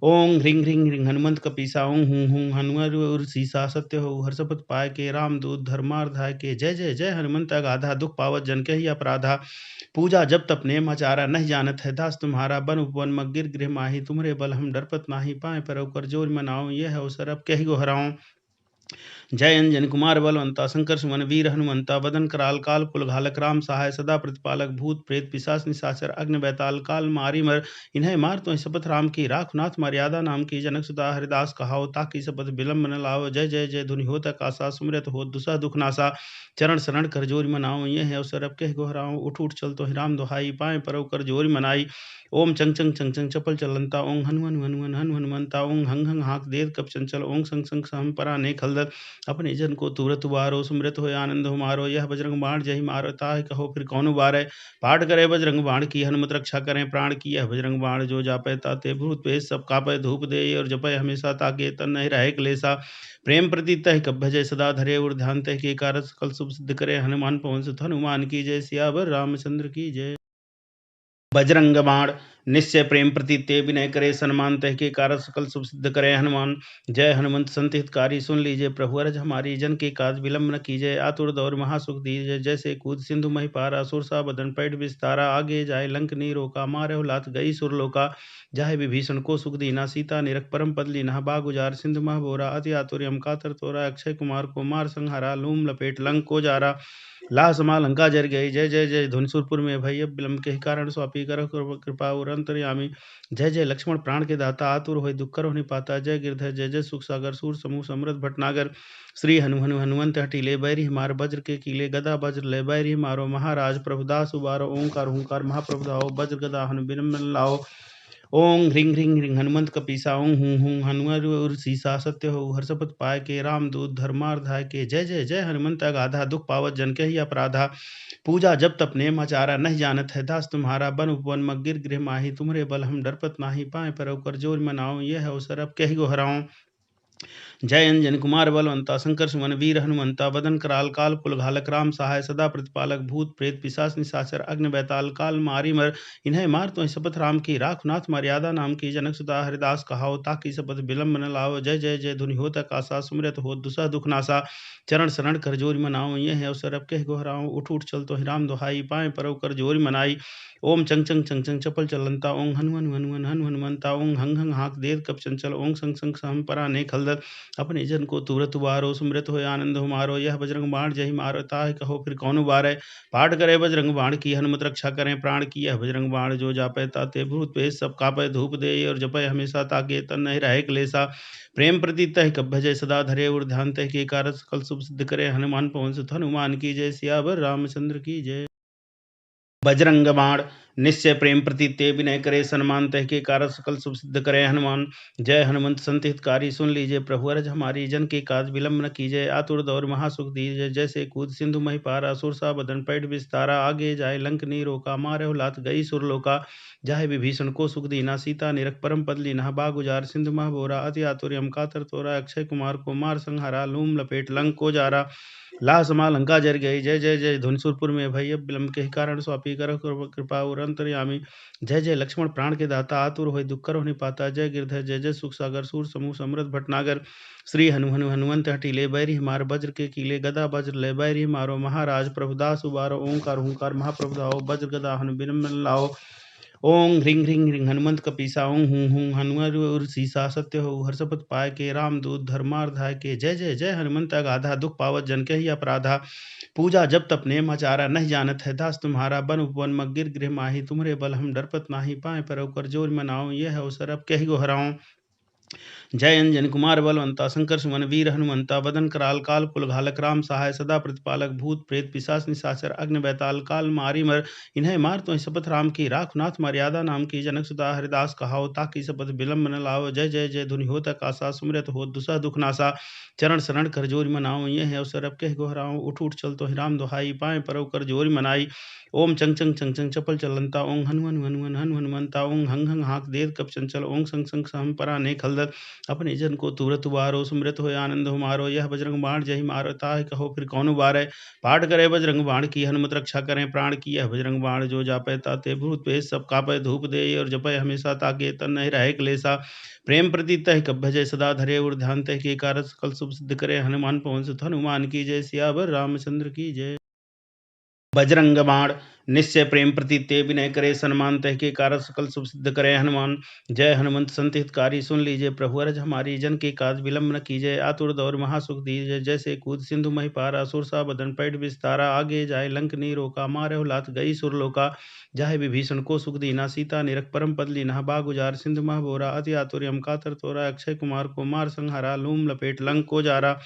ओं ह्रीं ह्रीं ह्रीं हनुमंत कपीसा ओं हूं हूं हनुमान सीसा सत्य हो हर्षपत पाय के रामदूत धर्मार्धाय के। जय जय जय हनुमंत अगाधा दुख पावत जन के ही अपराधा। पूजा जब तप नेम आचारा नहीं जानत है दास तुम्हारा बन उपवन मगिर गृह माही तुम्हारे बल हम डरपत नाही पाए पर कर जोर मनाओ यह अवसर अब कह गो हराऊं। जय अंजन कुमार बलवंता शंकर सुमन वीर हनुमंता वदन कराल काल कुल घालक राम सहाय सदा प्रतिपालक भूत प्रेत पिशाच निशाचर अग्नि बैताल काल मारी मर इन्हें मार तो शपथ राम की राख नाथ मर्यादा नाम की जनक सुता हरिदास कहाओ ताकि शपथ विलंब न लाओ। जय जय जय धुनि होत आकाशा सुमरत हो दुसह दुख नासा चरण शरण कर जोरी मनाओ ये है अवसर अब कह गोहराओ। उठ उठ चल तो राम दुहाई पाए परव कर जोरी मनाई। ओम चंग चंग चंग चंग चपल चलंता ओं हनुमन हनुमन हनु हनुमंता ओं हंग हंग हाक देद कप चंचल ओं संग संग सहम परा ने खलदत। अपने जन को तुरत उबारो सुमृत हो आनंद हो मारो यह बजरंग बाण जय मारो ताहि कहो फिर कौन उबारे। पाठ करे बजरंग बाण की हनुमत रक्षा करें प्राण की यह बजरंग बाण जो जापै ताते भूत पेश सब कापै धूप दे और जपै हमेशा ताके तन नहीं रहे क्लेसा। प्रेम प्रति तह कब भजय सदा धरे और ध्यान तह के कारक सकल शुभ सिद्ध करे हनुमान पवन सुत हनुमान की जय सियावर रामचंद्र की जय। बजरंग बाण निश्चय प्रेम प्रति ते विनय करे सन्मान तह के कारक सकल शुभ सिद्ध करे हनुमान। जय हनुमंत संत हितकारी सुन लीजिए प्रभु अरज हमारी जन के काज विलंब न कीजिए आतुर दौर महासुख दीजिए। जैसे कूद सिंधु मही पारा सुर सा बदन पैठ विस्तारा आगे जाए लंक नी रोका मारे लात गई सुरलोका। जाहे विभीषण को सुख दीना सीता निरख परम पद लीना बाग उजार सिंधु मह बोरा अति आतुर्यम कातर तोरा अक्षय कुमार को मार संहारा लूम लपेट लंक को जारा। लाह समा लंका जर गई जय जय जय धुनसुरपुर में भय विलंब के कारण स्वापी कर कृपा और अंतर्यामी। जय जय लक्ष्मण प्राण के दाता आतुर होय दुख कर पाता। जय गिरधर जय जय सुख सागर सूर समूह समृद्ध भटनागर। श्री हनुमंत हटीले बैरी मार वज्र के कीले गदा वज्र ले बैरी मारो महाराज प्रभुदास उबारो ओंकार हुंकार महाप्रभु धाओ वज्र गदा हनु बिन लाओ। ओं ह्रीं ह्रीं ह्रीं हनुमंत कपीसा ओं हूं हूं हनुमर सीसा सत्य हो हर्षपत पाय के रामदूत धर्मार्धाय के जय जय जय हनुमंत अगाधा दुख पावत जन के ही अपराधा पूजा जब तप नेम आचारा नहीं जानत है दास तुम्हारा बन उपवन मगिर गृह माही तुम्हारे बल हम डरपत नाही पाए पर कर जोर मनाओ यह अवसर अब कही गो हराऊं जय अंजन कुमार बलवंता शंकर सुमन वीर हनुमंता बदन कराल काल कुल घालक राम सहाय सदा प्रतिपालक भूत प्रेत पिशाच निशाचर अग्नि बैताल काल मारी मर इन्हें मार तो शपथ राम की राख नाथ मर्यादा नाम की जनक सुता हरिदास कहाओ ताकि शपथ विलंब न लाओ जय जय जय धुनि हो तक आशा सुमरत हो दुसा दुख नासा चरण शरण कर जोरी मनाओ ये है अवसर अब कह गोहराओ उठ उठ चल तो राम दुहाई पाए परव कर जोरी मनाई ओम चंग चंग चंग चंग चपल चलंता ओं हनुमन हनुमन हन हनुमंता ओं हंग हंग हाक देव कप चंचल ओं संग संग सहम परा ने खलदत अपने जन को तुरत उबारो सुमृत हो आनंद हो मारो यह बजरंग बाण जय मारो ताहि कहो फिर कौन उबारे पाठ करे बजरंग बाण की हनुमत रक्षा करें प्राण की यह बजरंग बाण जो जापे ताते भूत पेश सब कापे धूप दे और जपय हमेशा ताके तन नहीं रहे क्लेसा प्रेम प्रति तह कब भजय सदा धरे और ध्यान तह के कारत सकल शुभ सिद्ध करे हनुमान पवन सुत हनुमान की जय सियावर रामचंद्र की जय। बजरंग बाण निश्चय प्रेम प्रति ते विनय करे सन्मान तह के कारक सकल शुभ सिद्ध करे हनुमान जय हनुमंत संत हितकारी सुन लीजिए प्रभु अरज हमारी जन के काज विलंब न कीजिए आतुर दौर महासुख दीजिए जैसे कूद सिंधु मही पारा सुर सा बदन पैठ विस्तारा आगे जाए लंक नी रोका मारे लात गई सुरलोका जाहे विभीषण को सुख दीना सीता निरख परम पद लीना बाग उजार सिंधु मह बोरा अति आतुर्यम कातर तोरा अक्षय कुमार को मार संहारा लूम लपेट लंक को जारा लाह समा लंका जर गई जय जय जय धुनसुरपुर में भय विलंब के कारण स्वापी कर कृपा और अंतर्यामी जय जय लक्ष्मण प्राण के दाता आतुर होय दुख कर पाता जय गिरधर जय जय सुख सागर सूर समूह समृद्ध भटनागर श्री हनुमंत हटीले बैरी मार वज्र के कीले गदा वज्र ले बैरी मारो महाराज प्रभुदास उबारो ओंकार ओंकार महाप्रभु दाओ वज्र गदा हनु बिन लाओ ओं ह्रीं ह्रीं ह्रीं हनुमंत कपीसा ओं हूं हूं हनुमर सीसा सत्य हो हर्षपत पाय के रामदूत धर्मार्धाय के जय जय जय हनुमंत अगाधा दुख पावत जन के ही अपराधा पूजा जब तप नेम आचारा नहीं जानत है दास तुम्हारा बन उपवन मगिर गृह माही तुम्हारे बल हम डरपत नाही पाए पर कर जोर मनाओ यह अवसर अब कही गो हराऊं जय अंजन कुमार बलवंता शंकर सुमन वीर हनुमंता बदन कराल काल कुल घालक राम सहाय सदा प्रतिपालक भूत प्रेत पिशाच निशाचर अग्नि बैताल काल मारी मर इन्हें मार तो शपथ राम की राख नाथ मर्यादा नाम की जनक सुता हरिदास कहाओ ताकि शपथ विलंब न लाओ जय जय जय धुनि हो तक आशा सुमरत हो दुसा दुख नासा चरण शरण कर जोरी मनाओ ये है अवसर अब कह गोहराओ उठ उठ चल तो राम दुहाई पाए परव कर जोरी मनाई ओम चंग चंग चंग चंग चपल चलंता ओं हनुमन हनुमन हन हनुमंता ओं हंग हंग हाक देव कप चंचल ओं संग संग सहम परा ने खलदत अपने जन को तुरत उबारो सुमृत हो आनंद हो मारो यह बजरंग बाण जय मारो ताहि कहो फिर कौन उबारे पाठ करे बजरंग बाण की हनुमत रक्षा करें प्राण की यह बजरंग बाण जो जापे ताते भूत पेश सब कापे धूप दे और जपय हमेशा ताके तन नहीं रहे क्लेसा प्रेम प्रति तह कब भजय सदा धरे और ध्यान तह के कारक सकल शुभ सिद्ध करे हनुमान पवन सुत हनुमान की जय सियावर रामचंद्र की जय। बजरंग बाण निश्चय प्रेम प्रति ते विनय करे सन्मान तह के कारक सकल शुभ सिद्ध करे हनुमान जय हनुमंत संत हितकारी सुन लीजिए प्रभु अरज हमारी जन के काज विलंब न कीजिए आतुर दौर महासुख दीजिए जैसे कूद सिंधु मही पारा सुर सा बदन पैठ विस्तारा आगे जाए लंक नी रोका मारे लात गई सुरलोका जाहे विभीषण को सुख दीना सीता निरख परम पद लीना बाग उजार सिंधु मह बोरा अति आतुर्यम कातर तोरा अक्षय कुमार को मार संहारा लूम लपेट लंक को जारा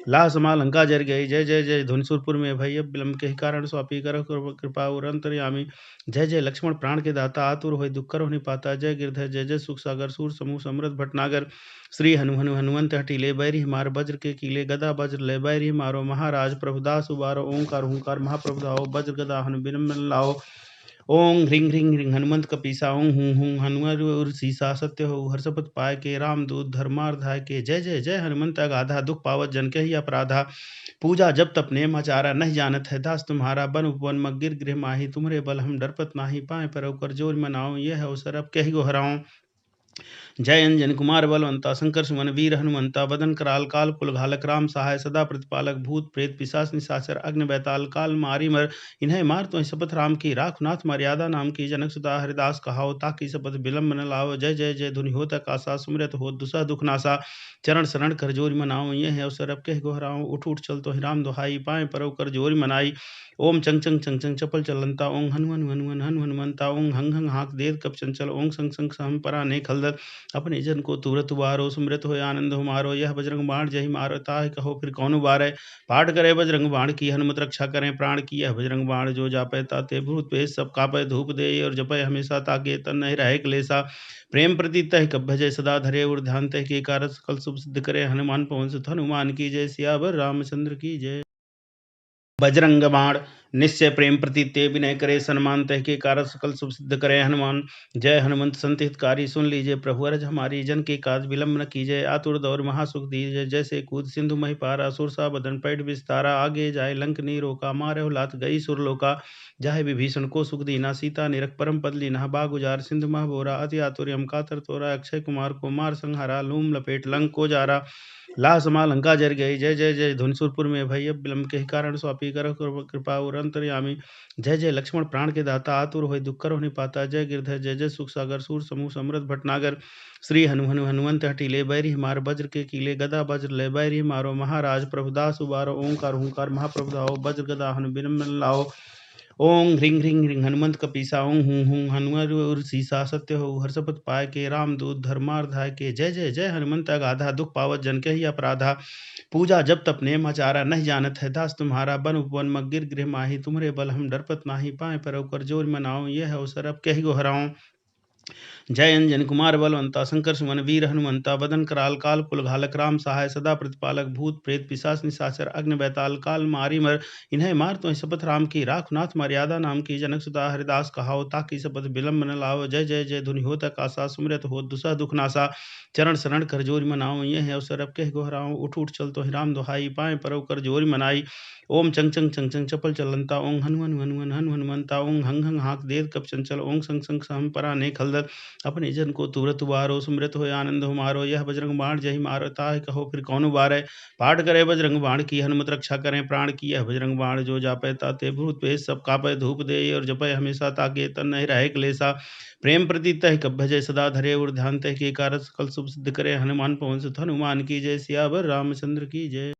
लाह समा लंका जर गई जय जय जय धुनसुरपुर में भय विलंब के कारण स्वापी कर कृपा और अंतर्यामी जय जय लक्ष्मण प्राण के दाता आतुर होय दुख कर पाता जय गिरधर जय जय सुख सागर सूर समूह समृद्ध भटनागर श्री हनुमंत हटीले बैरी मार वज्र के कीले गदा वज्र ले बैरी मारो महाराज प्रभुदास उबारो ओंकार ओंकार महाप्रभु दाओ वज्र गदा हनु बिन लाओ ओं ह्रीं ह्रीं ह्रीं हनुमंत कपीसा ओं हूं हूं हनुमर सीसा सत्य हो हर्षपत पाय के रामदूत धर्मार्धाय के जय जय जय हनुमंत अगाधा दुख पावत जन के ही अपराधा पूजा जब तप नेम आचारा नहीं जानत है दास तुम्हारा बन उपवन मगिर गृह माही तुम्हारे बल हम डरपत नाही पाए पर कर जोर मनाओ यह अवसर अब कही गो हराऊं जय अंजन कुमार बलवंता शंकर सुमन वीर हनुमंता बदन कराल काल कुल घालक राम सहाय सदा प्रतिपालक भूत प्रेत पिशाच निशाचर अग्नि बैताल काल मारी मर इन्हें मार तो शपथ राम की राख नाथ मर्यादा नाम की जनक सुता हरिदास कहाओ ताकि शपथ विलंब न लाओ जय जय जय धुनि हो तक आशा सुमरत हो दुसा दुख नासा चरण शरण कर जोरी मनाओ ये है अवसर अब कह गोहराओ उठ उठ चल तो राम दुहाई पाए परव कर जोरी मनाई ओम चंग चंग चंग चंग चपल चलंता ओं हनुमन हनुमन हन हनुमंता ओं हंग हंग हाक देव कप चंचल ओं संग संग सहम परा ने खलदत अपने जन को तुरत उबारो, सुमृत होय आनंद हमारो। यह बजरंग बाण जहि मारो, ताहि कहो फिर कौन उबारै। पाठ करे बजरंग बाण की, हनुमत रक्षा करें प्राण की। यह बजरंग बाण जो जापै ताते भूत पेश सब कापै। धूप दे और जपै हमेशा, ताके तन नहीं रहे क्लेशा। प्रेम प्रति तह कब भजय सदा धरे, और ध्यान तह के कारक सकल शुभ सिद्ध करे। हनुमान पवन सुत हनुमान की जय, सियावर रामचंद्र की जय। बजरंग बाण निश्चय प्रेम प्रति ते विनय करे। सन्मान तह के कारक सकल शुभ सिद्ध करे। हनुमान जय हनुमंत संत हितकारी, सुन लीजिए प्रभु अरज हमारी। जन के काज विलंब न कीजय, आतुर दौर महासुख दीजय। जैसे कूद सिंधु मही पारा, असुर सा बदन पैठ विस्तारा। आगे जाय लंक नी रोका, मारे लात गई सुरलोका। जाहे विभीषण को सुख दीना, सीता निरख परम पद लीना। बाग उजार सिंधु मह बोरा, अति आतुर यम कातर तोरा। अक्षय कुमार को मार संहारा, लूम लपेट लंक को जारा। लाह समा लंका जर गई, जय जय जय धुनसुरपुर में भई। अब विलंब के कारण स्वापी कर कृपा और अंतर्यामी। जय जय लक्ष्मण प्राण के दाता, आतुर होय दुख करो निपाता। जय गिरधर जय जय सुख सागर, सूर समूह समृद्ध भटनागर। श्री हनुमंत हटीले बैरी मार, वज्र के कीले गदा वज्र ले बैरी मारो। महाराज प्रभुदास उबारो, ओंकार हुंकार महाप्रभु धाओ। वज्र गदा हनु बिन लाओ। ओं ह्रीं ह्रीं ह्रीं हनुमंत कपीसा, ओं हूं हूं हनुमर उर सीसा। सत्य हो हर्षपत पाय के, रामदूत धर्मार्धाय के। जय जय जय हनुमंत अगाधा, दुख पावत जन के ही अपराधा। पूजा जब तप नेम आचारा, नहीं जानत है दास तुम्हारा। बन उपवन मगिर गृह माही, तुम्हारे बल हम डरपत नाही। पाए पर कर जोर मनाओ, यह अवसर अब कही गो हराऊं। जय अंजन कुमार बलवंता, शंकर सुमन वीर हनुमंता। वदन कराल काल कुल घालक, राम सहाय सदा प्रतिपालक। भूत प्रेत पिशाच निशाचर, अग्नि बैताल काल मारी मर। इन्हें मार तो शपथ राम की, राख नाथ मर्यादा नाम की। जनक सुता हरिदास कहाओ, ताकि शपथ विलंब न लाओ। जय जय जय धुनि होत आकाशा, सुमृत हो दुसह दुख नासा। चरण शरण कर जोरी मनाओ, यह अवसर अब कह गोहराओ। उठ उठ चल तो राम दुहाई, पाए परव कर जोरी मनाई। ओम चंग चंग चंग चंग चपल चलंता, ओं हनुमन हनुमन हनु हनुमंता। ओं हंग हंग हाक देत कप चंचल, ओं संग संग सहम परा ने खलदल। अपने जन को तुरत उबारो, सुमृत होय आनंद हमारो। यह बजरंग बाण जहि मारो, ताहि कहो फिर कौन उबारै। पाठ करे बजरंग बाण की, हनुमत रक्षा करें प्राण की। यह बजरंग बाण जो जापै ताते भूत पेश सब कापै। धूप दे और जपै हमेशा, ताके तन नहीं रहे क्लेशा। प्रेम प्रति तह कब भजय सदा धरे, और ध्यान तह के कारक सकल शुभ सिद्ध करे। हनुमान पवन सुत हनुमान की जय, सियावर रामचंद्र की जय।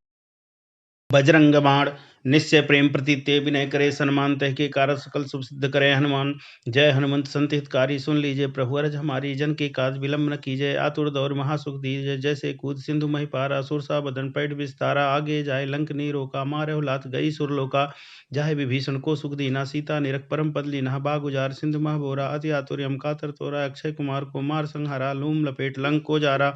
बजरंग बाण निश्चय प्रेम प्रति ते विनय करे। सन्मान तह के कारक सकल शुभ सिद्ध करे। हनुमान जय हनुमंत संत हितकारी, सुन लीजिए प्रभु अरज हमारी। जन के काज विलंब न कीजय, आतुर दौर महासुख दीजय। जैसे कूद सिंधु मही पारा, असुर सा बदन पैठ विस्तारा। आगे जाय लंक नी रोका, मारे लात गई सुरलोका। जाहे विभीषण को सुख दीना, सीता निरख परम पद लीना। बाग उजार सिंधु मह बोरा, अति आतुर यम कातर तोरा। अक्षय कुमार को मार संहारा, लूम लपेट लंक को जारा।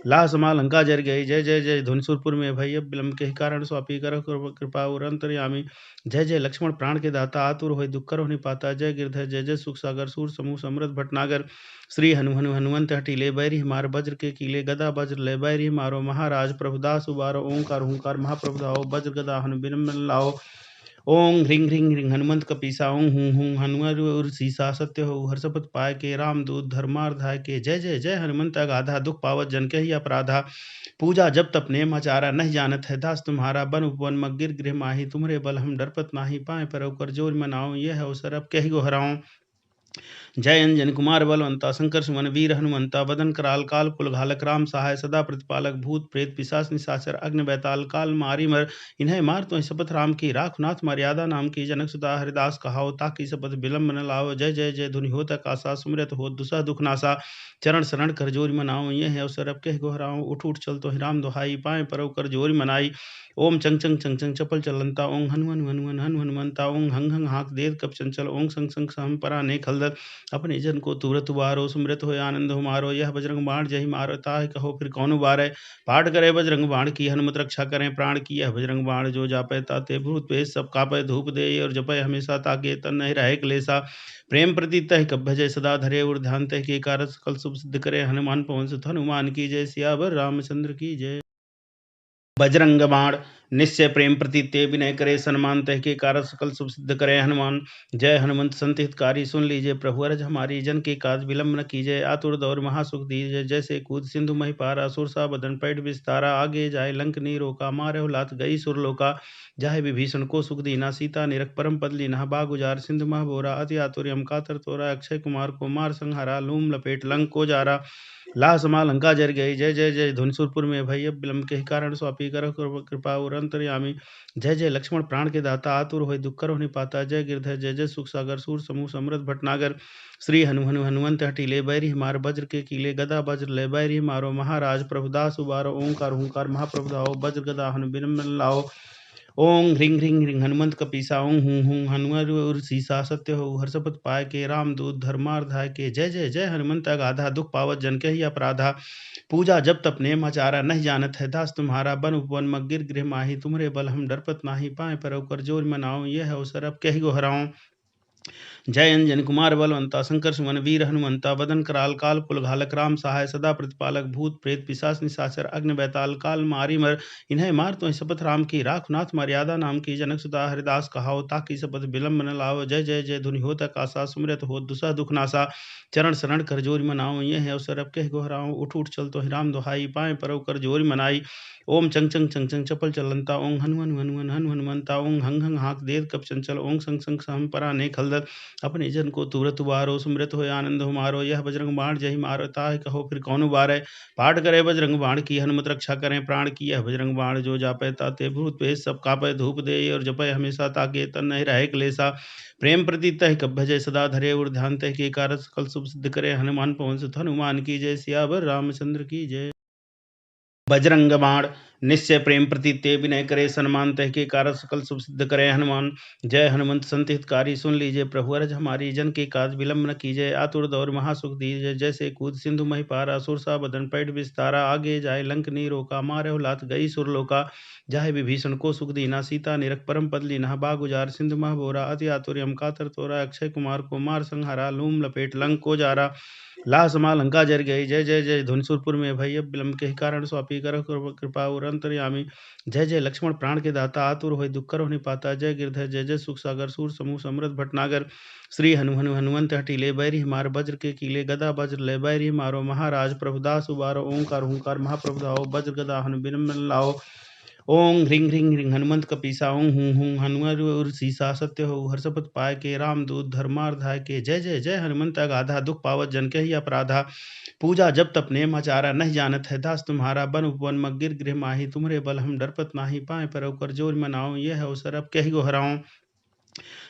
लाह समा लंका जर गई, जय जय जय धुनसुरपुर में भई। अब विलंब के कारण स्वापी कर कृपा और अंतर्यामी। जय जय लक्ष्मण प्राण के दाता, आतुर होय दुख करो निपाता। जय गिरधर जय जय सुख सागर, सूर समूह समृद्ध भटनागर। श्री हनुमंत हटीले बैरी मार, वज्र के कीले गदा वज्र ले बैरी मारो। महाराज प्रभुदास उबारो, ओंकार हुंकार महाप्रभु धाओ। वज्र गदा हनु बिन लाओ। ओं ह्रीं ह्रीं ह्रीं हनुमंत कपीसा, ओं हूं हूं हनुमर उर सीसा। सत्य हो हर्षपत पाय के, रामदूत धर्मार्धाय के। जय जय जय हनुमंत अगाधा, दुख पावत जन के ही अपराधा। पूजा जब तप नेम आचारा, नहीं जानत है दास तुम्हारा। बन उपवन मगिर गृह माही, तुम्हारे बल हम डरपत नाही। पाए पर कर जोर मनाओ, यह अवसर अब कही गो हराऊं। जय अंजन कुमार बलवंता, शंकर सुमन वीर हनुमंता। वदन कराल काल कुल घालक, राम सहाय सदा प्रतिपालक। भूत प्रेत पिशाच निशाचर, अग्नि बैताल काल मारी मर। इन्हें मार तो शपथ राम की, राख नाथ मर्यादा नाम की। जनक सुता हरिदास कहाओ, ताकि शपथ विलंब न लाओ। जय जय जय धुनि होत आकाशा, सुमृत हो दुसह दुख नासा। चरण शरण कर जोरी मनाओ, यह अवसर अब कह गोहराओ। उठ उठ चल तो राम दुहाई, पाए परव कर जोरी मनाई। ओम चंग चंग चंग चंग चपल चलंता, ओं हनुमन हनुमन हनु हनुमंता। ओं हंग हंग हाक देत कप चंचल, ओं संग संग सहम परा ने खलदल। अपने जन को तुरत उबारो, सुमृत होय आनंद हमारो। यह बजरंग बाण जहि मारो, ताहि कहो फिर कौन उबारै। पाठ करे बजरंग बाण की, हनुमत रक्षा करें प्राण की। यह बजरंग बाण जो जापै ताते भूत पेश सब कापै। धूप दे और जपै हमेशा, ताके तन नहीं रहे क्लेशा। प्रेम प्रति तह कब भजय सदा धरे, और ध्यान तह के कारक सकल शुभ सिद्ध करे। हनुमान पवन सुत हनुमान की जय, सियावर रामचंद्र की जय। बजरंग बाण निश्चय प्रेम प्रति ते विनय करे। सन्मान तह के कारक सकल शुभ सिद्ध करे। हनुमान जय हनुमंत संत हितकारी, सुन लीजिए प्रभु अरज हमारी। जन के काज विलंब न कीजय, आतुर दौर महासुख दीजय। जैसे कूद सिंधु मही पारा, असुर सा बदन पैठ विस्तारा। आगे जाय लंक नी रोका, मारे लात गई सुरलोका। जाहे विभीषण को सुख दीना, सीता निरख परम पद लीना। बाग उजार सिंधु मह बोरा, अति आतुर यम कातर तोरा। अक्षय कुमार को मार संहारा, लूम लपेट लंक को जारा। लाह समाल लंका जर गई। जय जय जय धुनसुरपुर में भय विलंब के कारण स्वापी कर कृपा और अंतर्यामी। जय जय लक्ष्मण प्राण के दाता आतुर होय दुख करो निपाता। जय गिरधर जय जय सुख सागर सूर समूह समृद्ध भटनागर। श्री हनुमंत हटीले बैरी मार वज्र के कीले गदा वज्र ले बैरी मारो महाराज प्रभुदास उबारो ओंकार हुंकार महाप्रभु धाओ वज्र गदा हनु बिरम लाओ। ओं ह्रीं ह्रीं ह्रीं हनुमंत कपीसा ओं हूं हूं हनुमर उर सीसा सत्य हो हर्षपत पाय के राम दूत धर्मार्धाय के। जय जय जय हनुमंत अगाधा दुख पावत जन के ही अपराधा। पूजा जब तप नेम आचारा नहीं जानत है दास तुम्हारा बन उपवन मगिर गृह माही। तुम्हरे बल हम डरपत नाही पाए पर कर जोर मनाओ यह अवसर अब कही गो हराऊं। जय अंजन कुमार बलवंता शंकर सुमन वीर हनुमंता बदन कराल काल कुल घालक राम सहाय सदा प्रतिपालक भूत प्रेत पिशाच निशाचर अग्नि बैताल काल मारी मर। इन्हें मार तो शपथ राम की राख नाथ मर्यादा नाम की जनक सुता हरिदास कहाओ ताकि शपथ विलंब न लाओ। जय जय जय धुनि होत आकाशा सुमरत हो दुसह दुख नासा। चरण शरण कर जोरी मनाओ यह अवसर अब कह गोहराओ। उठ उठ चल तो ही राम दुहाई पाए परव कर जोरी मनाई। ओम चंग चंग चंग चंग चपल चलंता ओं हनु हनु हनु हनु हनुमंता ओं हंग हंग हाक देव कप चंचल ओं संग संग सहम परा ने खलदल। अपने जन को तुरत उबारो सुमृत हो आनंद हो मारो। यह बजरंग बाण जही मारो ताहि कहो फिर कौन उबारे। पाठ करे बजरंग बाण की हनुमत रक्षा करें प्राण की। यह बजरंग बाण जो जापै ताते भूत पेश सब कापै धूप दे और जपै हमेशा ताके तन नहीं रहे क्लेशा। प्रेम प्रति तह कब भजय सदा धरे और ध्यान तह के कारस सकल शुभ सिद्ध करे। हनुमान पवन सुत हनुमान की जय सियावर रामचंद्र की जय। बजरंग बाण निश्चय प्रेम प्रति ते विनय करे सन्मान तह के कारक सकल शुभ सिद्ध करे हनुमान। जय हनुमंत संत हितकारी सुन लीजिए प्रभु अरज हमारी। जन के काज विलंब न कीजिए आतुर दौर महासुख दीजिए। जैसे कूद सिंधु मही पारा सुरसा बदन पैठ विस्तारा। आगे जाए लंक नी रोका मारे लात गई सुरलोका। जाहे विभीषण को सुख दीना सीता निरख परम पद लीना। बाग उजार सिंधु मह बोरा अति आतुर्यम कातर तोरा। अक्षय कुमार को मार संहारा लूम लपेट लंक को जारा। लाह समा लंका जर गई। जय जय जय धुनसुरपुर में भय विलंब के कारण स्वापी कर कृपा और अंतर्यामी। जय जय लक्ष्मण प्राण के दाता आतुर होय दुख करो निपाता। जय गिरधर जय जय सुख सागर सूर समूह समृद्ध भटनागर। श्री हनुमंत हटीले बैरी मार वज्र के कीले गदा वज्र ले बैरी मारो महाराज प्रभुदास उबारो ओंकार हुंकार महाप्रभु धाओ वज्र गदा हनु बिरम लाओ। ओं ह्रीं ह्रीं ह्रीं हनुमंत कपीसा ओं हूं हूं हनुमर उर सीसा सत्य हो हर्षपत पाय के राम दूत धर्मार्धाय के। जय जय जय हनुमंत अगाधा दुख पावत जन के ही अपराधा। पूजा जब तप नेम आचारा नहीं जानत है दास तुम्हारा बन उपवन मगिर गृह माही। तुम्हरे बल हम डरपत नाही पाए पर कर जोर मनाओ यह अवसर अब कही गो हराऊं।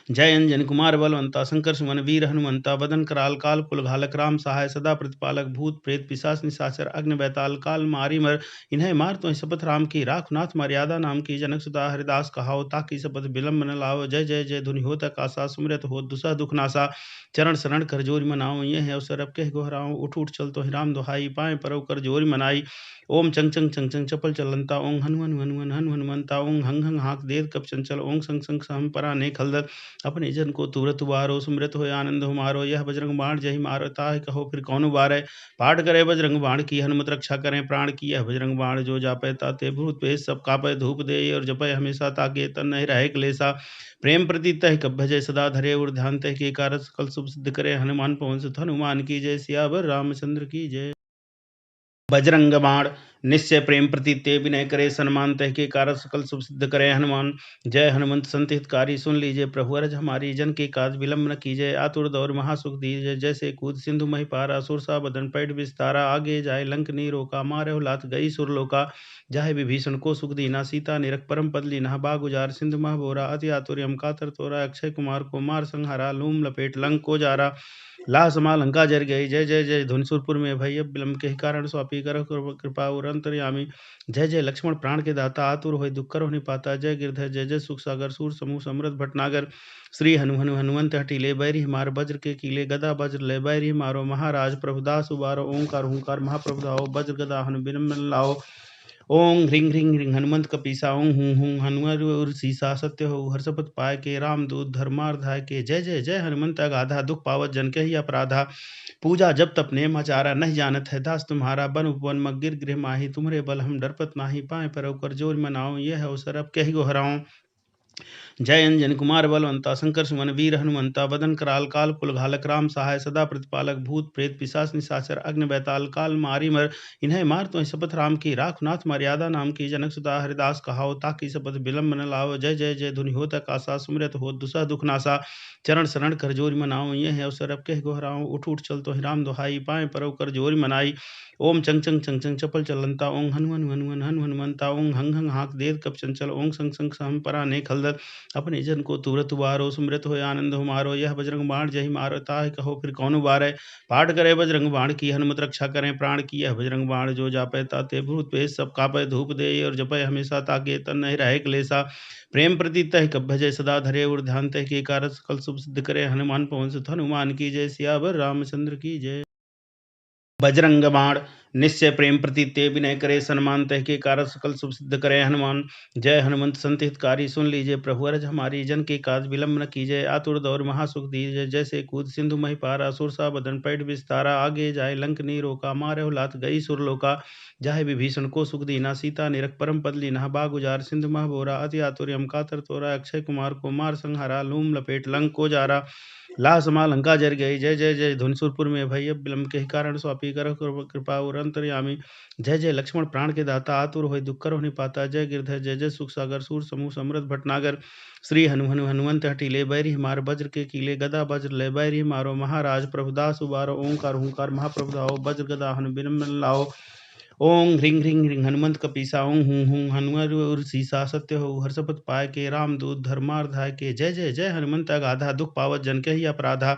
जय अंजन कुमार बलवंता शंकर सुमन वीर हनुमंता बदन कराल काल कुल घालक राम सहाय सदा प्रतिपालक भूत प्रेत पिशाच निशाचर अग्नि बैताल काल मारी मर। इन्हें मार तो शपथ राम की राख नाथ मर्यादा नाम की जनक सुता हरिदास कहाओ ताकि शपथ विलंब न लाओ। जय जय जय धुनि होत आकाशा सुमरत हो दुसह दुख नासा। चरण शरण कर जोरी मनाओ यह अवसर अब कह गोहराओ। उठ उठ चल तो ही राम दुहाई पाए परव कर जोरी मनाई। ओम चंग चंग चंग चंग चपल चलंता ओं हनु हनु हनु हनु हनुमंता ओं हंग हंग हाक देव कप चंचल ओं संग संग सहम परा ने खलदल। अपने जन को तुरत उबारो सुमृत हो आनंद हो मारो। यह बजरंग बाण जही मारो ताहि कहो फिर कौन उबारे। पाठ करे बजरंग बाण की हनुमत रक्षा करें प्राण की। यह बजरंग बाण जो जापै ताते भूत पेश सब कापै धूप दे और जपै हमेशा ताके तन नहीं रहे क्लेशा। प्रेम प्रति तह कब भजय सदा धरे और ध्यान तह के कारक सकल शुभ सिद्ध करे। हनुमान पवन सुत हनुमान की जय सियावर रामचंद्र की जय। बजरंग बाण निश्चय प्रेम प्रति ते विनय करे सन्मान तह के कारक सकल शुभ सिद्ध करे हनुमान। जय हनुमंत संत हितकारी सुन लीजिए प्रभु अरज हमारी। जन के काज विलंब न कीजिए आतुर दौर महासुख दीजिए। जैसे कूद सिंधु मही पारा सुरसा बदन पैठ विस्तारा। आगे जाए लंक नी रोका मारे लात गई सुरलोका। जाहे विभीषण को सुख दीना सीता निरख परम पद लीना। बाग उजार सिंधु मह बोरा अति आतुर्यम कातर तोरा। अक्षय कुमार को मार संहारा लूम लपेट लंक को जारा। लाह समा लंका जर गई। जय जय जय धुनसुरपुर में भय विलंब के कारण स्वापी कर कृपा और अंतर्यामी। जय जय लक्ष्मण प्राण के दाता आतुर होय दुख करो निपाता। जय गिरधर जय जय सुख सागर सूर समूह समृद्ध भटनागर। श्री हनुमंत हटीले बैरी मार वज्र के कीले गदा वज्र ले बैरी मारो महाराज प्रभुदास उबारो ओंकार हुंकार महाप्रभु धाओ वज्र गदा हनु बिरम लाओ। ओं ह्रीं ह्रीं ह्रीं हनुमंत कपीसा ओं हूं हूं हनुमर उर सीसा सत्य हो हर्षपत पाय के राम दूत धर्मार्धाय के। जय जय जय हनुमंत अगाधा दुख पावत जन के ही अपराधा। पूजा जब तप नेम आचारा नहीं जानत है दास तुम्हारा बन उपवन मगिर गृह माही। तुम्हरे बल हम डरपत नाही पाए पर कर जोर मनाओ यह अवसर अब कही गो हराऊं। जय अंजन कुमार बलवंता शंकर सुमन वीर हनुमंता बदन कराल काल कुल घालक राम सहाय सदा प्रतिपालक भूत प्रेत पिशाच निशाचर अग्नि बैताल काल मारी मर इन्हें मार तो शपथ राम की राख नाथ मर्यादा नाम की जनक सुधा हरिदास कहाओ ताकि शपथ विलंब न लाओ जय जय जय धुनि होत आकाशा सुमरत हो दुसह दुख नासा चरण शरण कर जोरी मनाओ ये है अवसर अब कह गोहराओ उठ उठ चल तो राम दुहाई पाए परव कर जोरी मनाई ओम चंग चंग चंग चंग चपल चलंता ओं हनुमन हनुमन हनु हनुमंता ओं हंग हंग हाक देव कप चंचल ओं संग संग सहम परा ने खलदर अपने जन को तुरत उबारो सुमृत हो आनंद हो मारो यह बजरंग बाण जय मारो ताहि कहो फिर कौन उबारे पाठ करे बजरंग बाण की हनुमत रक्षा करें प्राण की यह बजरंग बाण जो जापै ताते भूत पेश सब कापै धूप दे और जपै हमेशा ताके तन नहीं रहे क्लेसा प्रेम प्रति तह कब भजय सदा धरे और ध्यान तह के कारस सकल शुभ सिद्ध करे हनुमान पवन सुत हनुमान की जय सियावर रामचंद्र की जय। बजरंग बाण निश्चय प्रेम प्रति ते विनय करे सन्मान तह के कारक सकल शुभ सिद्ध करे हनुमान। जय हनुमंत संत हितकारी सुन लीजिए प्रभु अरज हमारी जन के काज विलंब न कीजिए आतुर दौर महासुख दीजिए जैसे कूद सिंधु मही पारा सुरसा बदन पैठ विस्तारा आगे जाए लंक नी रोका मारे लात गई सुरलोका जाहे विभीषण को सुख दीना सीता निरख परम पद लीना बाग उजार सिंधु मह बोरा अति आतुर्यम कातर तोरा अक्षय कुमार को मार संहारा लूम लपेट लंक को जारा लाह समा लंका जर गई जय जय जय धुनसुरपुर में भय विलंब के कारण स्वापी कर कृपा और अंतर्यामी जय जय लक्ष्मण प्राण के दाता आतुर होय दुख कर होने पाता जय गिरधर जय जय सुख सागर सूर समूह समृद्ध भटनागर श्री हनुमंत हटीले बैरी मार वज्र के कीले गदा वज्र ले बैरी मारो महाराज प्रभुदास उबारो ओंकार हुंकार महाप्रभु दाओ वज्र गदा हनु बिरम लाओ ओं ह्रीं ह्रीं ह्रीं हनुमंत कपीसा ओं हूं हूं हनुमर और सीसा सत्य हो हर्षपत पाय के रामदूत धर्मार्धाय के जय जय जय हनुमंत अगाधा दुख पावत जन के ही अपराधा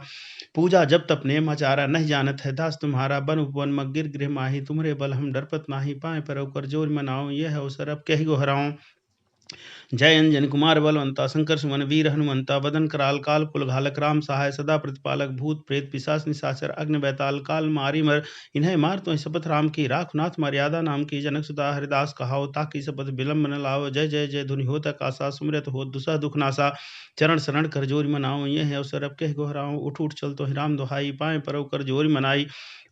पूजा जब तप नेम आचारा नहीं जानत है दास तुम्हारा बन उपवन मगिर गृह माही तुम्हारे बल हम डरपत नाही पाए पर कर जोर मनाओ यह अवसर अब कही गोहराओ जय अंजन कुमार बलवंता शंकर सुमन वीर हनुमंता बदन कराल काल कुल घालक राम सहाय सदा प्रतिपालक भूत प्रेत पिशाच निशाचर अग्नि बैताल काल मारी मर इन्हें मार तो शपथ राम की राख नाथ मर्यादा नाम की जनक सुधा हरिदास कहाओ ताकि शपथ विलंब न लाओ जय जय जय धुनि होत आकाशा सुमरत हो दुसह दुख नासा चरण शरण कर जोरी मनाओ ये है अवसर अब कह गोहराओ उठ उठ चल तो राम दुहाई पाए परव कर जोरी मनाई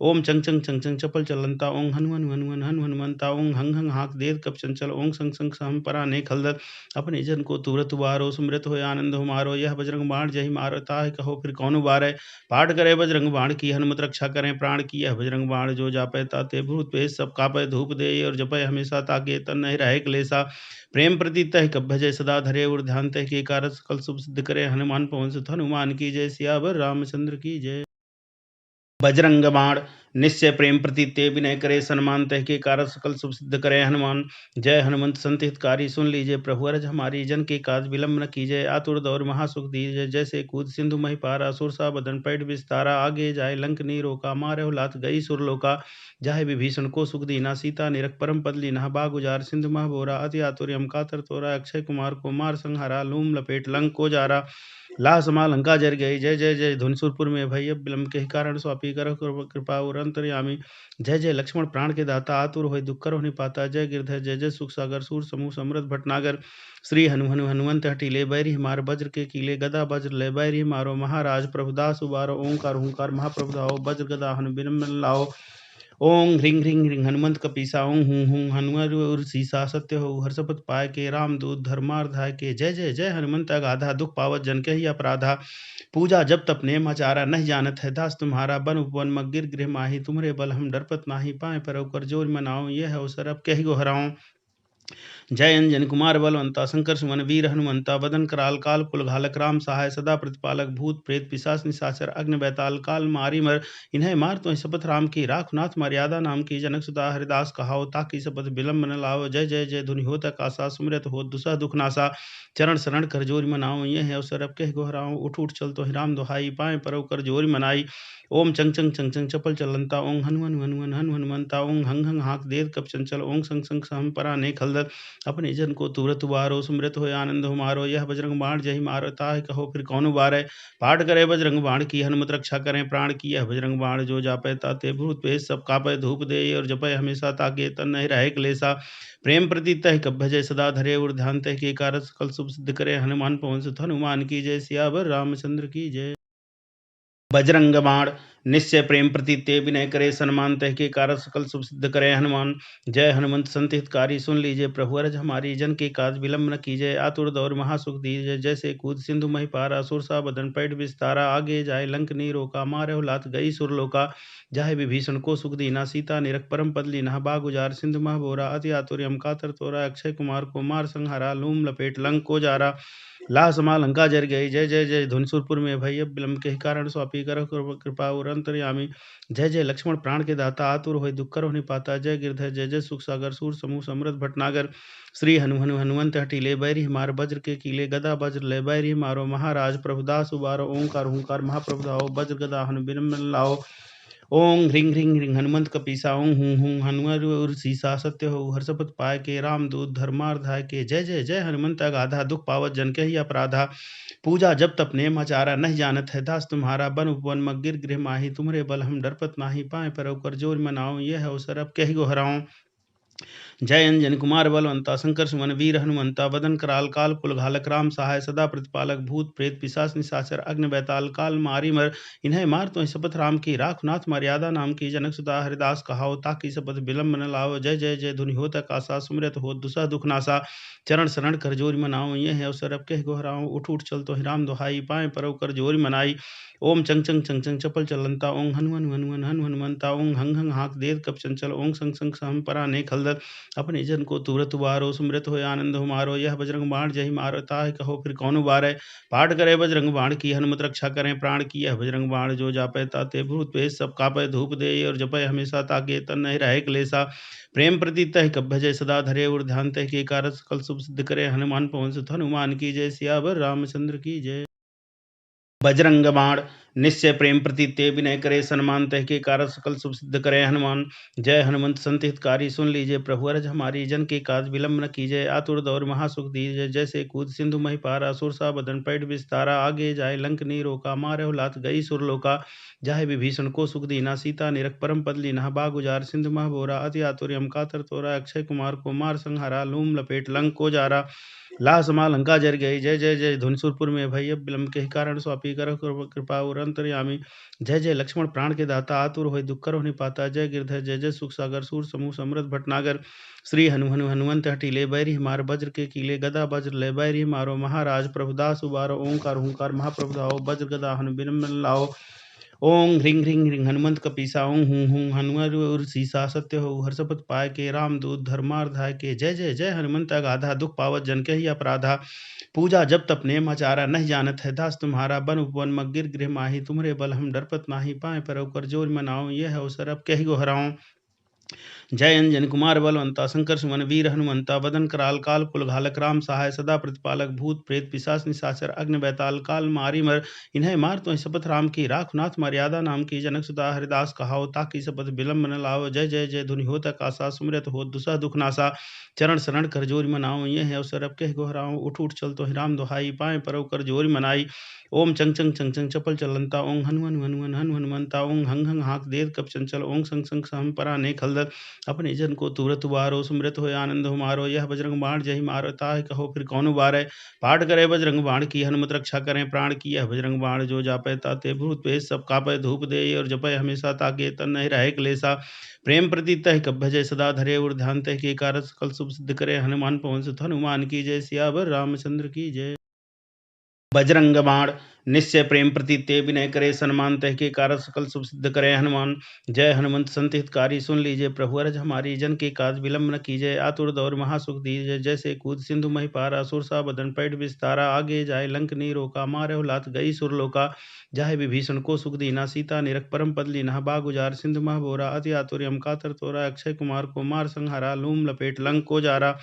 ओम चंग चंग चंग चंग चपल चलंता ओं हनुमन हनुमन हनु हनुमंता ओं हंग हंग हाक देव कप चंचल ओं संग संग सहम परा ने खलदर अपने जन को तुरत उबारो सुमृत हो आनंद हो मारो यह बजरंग बाण जय मारो ताहि कहो फिर कौन उबारे पाठ करे बजरंग बाण की हनुमत रक्षा करें प्राण की यह बजरंग बाण जो जापै ताते भूत पेश सब कापै धूप दे और जपै हमेशा ताके तन नहीं रहे क्लेसा प्रेम प्रति तह कब भजय सदा धरे और ध्यान तह के कारक सकल शुभ सिद्ध करे हनुमान पवन सुत हनुमान की जय सियावर रामचंद्र की जय। बजरंग बाण निश्चय प्रेम प्रति ते विनय करे सन्मान तह के कारक सकल शुभ सिद्ध करे हनुमान। जय हनुमंत संत हितकारी सुन लीजिए प्रभु अरज हमारी जन के काज विलंब न कीजिए आतुर दौर महासुख दीजिए जैसे कूद सिंधु मही पारा सुरसा बदन पैठ विस्तारा आगे जाए लंक नी रोका मारे लात गई सुरलोका जाहे विभीषण को सुख दीना सीता निरख परम पद लीना बाग उजार सिंधु मह बोरा अति आतुर्यम कातर तोरा अक्षय कुमार को मार संहारा लूम लपेट लंक को जारा लाह समा लंका जर गई जय जय जय धुनसुरपुर में भय विलंब के कारण स्वापी कर कृपा और अंतर्यामी जय जय लक्ष्मण प्राण के दाता आतुर होय दुख कर होने पाता जय गिरधर जय जय सुख सागर सूर समूह समृद्ध भटनागर श्री हनुमंत हटीले बैरी मार वज्र के कीले गदा वज्र ले बैरी मारो महाराज प्रभुदास उबारो ओंकार हुंकार महाप्रभु दाओ वज्र गदा हनु बिरम लाओ ओं ह्रीं ह्रीं ह्रीं हनुमंत कपीसा ओं हूं हूं हनुमर और सीसा सत्य हो हर्षपत पाय के रामदूत धर्मार्धाय के जय जय जय हनुमंत अगाधा दुख पावत जन के ही अपराधा पूजा जब तप नेम आचारा नहीं जानत है दास तुम्हारा बन उपवन मगिर गृह माही तुम्हारे बल हम डरपत नाही पाए पर कर जोर मनाओ यह अवसर अब कही गोहराओ जय अंजन कुमार बलवंता शंकर सुमन वीर हनुमंता बदन कराल काल कुल घालक राम सहाय सदा प्रतिपालक भूत प्रेत पिशाच निशाचर अग्नि बैताल काल मारी मर इन्हें मार तो शपथ राम की राख नाथ मर्यादा नाम की जनक सुधा हरिदास कहाओ ताकि शपथ विलंब न लाओ जय जय जय धुनि होत आकाशा सुमरत हो दुसह दुख नासा चरण शरण कर जोरी मनाओ ये है अवसर अब कह गोहराओ उठ उठ चल तो राम दुहाई पाए परव कर जोरी मनाई ओम चंग चंग चंग चंग चपल चलंता ओं हनुमन हनुमन हनु हनुमंता ओं हंग हंग हाक देव कप चंचल ओं संग संग सहम परा ने खलदर अपने जन को तुरत उबारो सुमृत हो आनंद हो मारो यह बजरंग बाण जय मारो ताहि कहो फिर कौन उबारे पाठ करे बजरंग बाण की हनुमत रक्षा करें प्राण की यह बजरंग बाण जो जापै ताते भूत पेश सब कापै धूप दे और जपै हमेशा ताके तन नहीं रहे क्लेसा प्रेम प्रति तह कब भजय सदा धरे और ध्यान तह के कारक सकल शुभ सिद्ध करे हनुमान पवन सुत हनुमान की जय सियावर रामचंद्र की जय। बजरंग बाण निश्चय प्रेम प्रतीत ते विनय करे सन्मान तह के कारक सकल शुभ सिद्ध करे हनुमान। जय हनुमंत संत हितकारी सुन लीजिए प्रभु अरज हमारी जन के काज विलंब न कीजिए आतुर दौर महासुख दीजिए। जैसे कूद सिंधु मही पारा सुर सा बदन पैठ विस्तारा आगे जाए लंक नी रोका मारे लात गई सुरलोका। जाहे विभीषण को सुख दीना सीता निरख परम पद लीना बाग उजार सिंधु मह बोरा अति आतुर्यम कातर तोरा अक्षय कुमार को मार संहारा लूम लपेट लंक को जारा। लाह समा लंका जर गई जय जय जय धुनसुरपुर में भय विलंब के कारण स्वापी कर कृपा और अंतर्यामी। जय जय लक्ष्मण प्राण के दाता आतुर होय दुख कर होने पाता। जय गिरधर जय जय सुख सागर सूर समूह समृद्ध भटनागर। श्री हनुमंत हटीले बैरी मार वज्र के कीले गदा वज्र ले बैरी मारो महाराज प्रभुदास उबारो ओंकार हुंकार महाप्रभु धाओ वज्र गदा हनु बिन लाओ। ओं ह्रीं ह्रीं ह्रीं हनुमंत कपीसा ओं हूं हूं हनुमर सीसा सत्य हो हर्षपत पाय के राम दूत धर्मार्धाय के। जय जय जय हनुमंत अगाधा दुख पावत जन के ही अपराधा। पूजा जब तप नेम आचारा नहीं जानत है दास तुम्हारा बन उपवन मग गिर गृह माही तुम्हरे बल हम डरपत नाही पाए पर कर जोर मनाओ यह अवसर अब कही गो हराऊं। जय अंजन कुमार बलवंता शंकर सुमन वीर हनुमंता वदन कराल काल कुल घालक राम सहाय सदा प्रतिपालक भूत प्रेत पिशाच निशाचर अग्नि बैताल काल मारी मर इन्हें मार तो शपथ राम की राख नाथ मर्यादा नाम की जनक सुधा हरिदास कहाओ ताकि शपथ विलंब न लाओ। जय जय जय धुनि होत आकाशा सुमरत हो दुसह दुख नासा चरण शरण कर जोरी मनाओ ये है अवसर अब कह गोहराओ। उठ उठ चल तो ही राम दुहाई पाए परव कर जोरी मनाई। ओम चंग चंग चंग चंग चपल चलंता ओं हनुमंता ओं हंग हंग हाक देव कप चंचल ओं संग संग सहम परा ने खलदत। अपने जन को तुरत उबारो सुमृत हो आनंद हो मारो यह बजरंग बाण जही मारो ताहि कहो फिर कौन उबारे। पाठ करे बजरंग बाण की हनुमत रक्षा करें प्राण की यह बजरंग बाण जो जापै ताते भूत पेश सब कापै धूप दे और जपै हमेशा ताके तन नहीं रहे क्लेसा। प्रेम प्रति तह कब भजय सदा धरे और ध्यान तह के कारक सकल शुभ सिद्ध करे हनुमान पवन सुत हनुमान की जय सियावर रामचंद्र की जय। बजरंग बाण निश्चय प्रेम प्रतीत ते विनय करे सन्मान तह के कारक सकल शुभ सिद्ध करे हनुमान। जय हनुमंत संत हितकारी सुन लीजिए प्रभु अरज हमारी जन के काज विलंब न कीजिए आतुर दौर महासुख दीजिए। जैसे कूद सिंधु मही पारा सुर सा बदन पैठ विस्तारा आगे जाए लंक नी रोका मारे लात गई सुरलोका। जाहे विभीषण को सुख दीना सीता निरख परम पद लीना बाग उजार सिंधु मह बोरा अति आतुर्यम कातर तोरा अक्षय कुमार को मार संहारा लूम लपेट लंक को जारा। लाह समा लंका जर गई जय जय जय धुनसुरपुर में भय विलंब के कारण स्वापी कर कृपा और अंतर्यामी। जय जय लक्ष्मण प्राण के दाता आतुर होय दुख कर होने पाता। जय गिरधर जय जय सुख सागर सूर समूह समृद्ध भटनागर। श्री हनुमंत हटीले बैरी मार वज्र के कीले गदा वज्र ले बैरी मारो महाराज प्रभुदास उबारो ओंकार हुंकार महाप्रभु धाओ वज्र गदा हनु बिन लाओ। ओं ह्रीं ह्रीं ह्रीं हनुमंत कपीसा ओं हूं हूं हनुमर सीसा सत्य हो हर्षपत पाय के राम दूत धर्मार्धाय के। जय जय जय हनुमंत अगाधा दुख पावत जन के ही अपराधा। पूजा जब तप नेम आचारा नहीं जानत है दास तुम्हारा बन उपवन मग गिर गृह माही तुम्हरे बल हम डरपत नाही पाए पर कर जोर मनाओ यह अवसर अब कही गो हराऊं। जय अंजन कुमार बलवंता शंकर सुमन वीर हनुमंता वदन कराल काल कुल घालक राम सहाय सदा प्रतिपालक भूत प्रेत पिशाच निशाचर अग्नि बैताल काल मारी मर इन्हें मार तो शपथ राम की राख नाथ मर्यादा नाम की जनक सुधा हरिदास कहाओ ताकि शपथ विलंब न लाओ। जय जय जय धुनि होत आकाशा सुमरत हो दुसह दुख नासा चरण शरण कर जोरी मनाओ ये है अवसर अब कह गोहराओ। उठ उठ चल तो ही राम दुहाई पाए परव कर जोरी मनाई। ओम चंग चंग चंग चंग चपल चलंता ओं हनुमंता ओं हंग हंग हाक देव कप चंचल ओं संग संग सहम परा ने खलदत। अपने जन को तुरत उबारो सुमृत हो आनंद हो मारो यह बजरंग बाण जही मारो ताहि कहो फिर कौन उबारे। पाठ करे बजरंग बाण की हनुमत रक्षा करें प्राण की यह बजरंग बाण जो जापै ताते भूत पेश सब कापै धूप दे और जपै हमेशा ताके तन नहीं रहे क्लेसा। प्रेम प्रति तह कब भजय सदा धरे और ध्यान तह के कारक सकल शुभ सिद्ध करे हनुमान पवन सुत हनुमान की जय सियावर रामचंद्र की जय। बजरंग बाण निश्चय प्रेम प्रतीत ते विनय करे सन्मान तह के कारक सकल शुभ सिद्ध करे हनुमान। जय हनुमंत संत हितकारी सुन लीजिए प्रभु अरज हमारी जन के काज विलंब न कीजिए आतुर दौर महासुख दीजिए। जैसे कूद सिंधु मही पारा सुर सा बदन पैठ विस्तारा आगे जाए लंक नी रोका मारे लात गई सुरलोका। जाहे विभीषण को सुख दीना सीता निरख परम पद लीना बाग उजार सिंधु मह बोरा अति आतुर्यम कातर तोरा अक्षय कुमार को मार संहारा लूम लपेट लंक को जारा।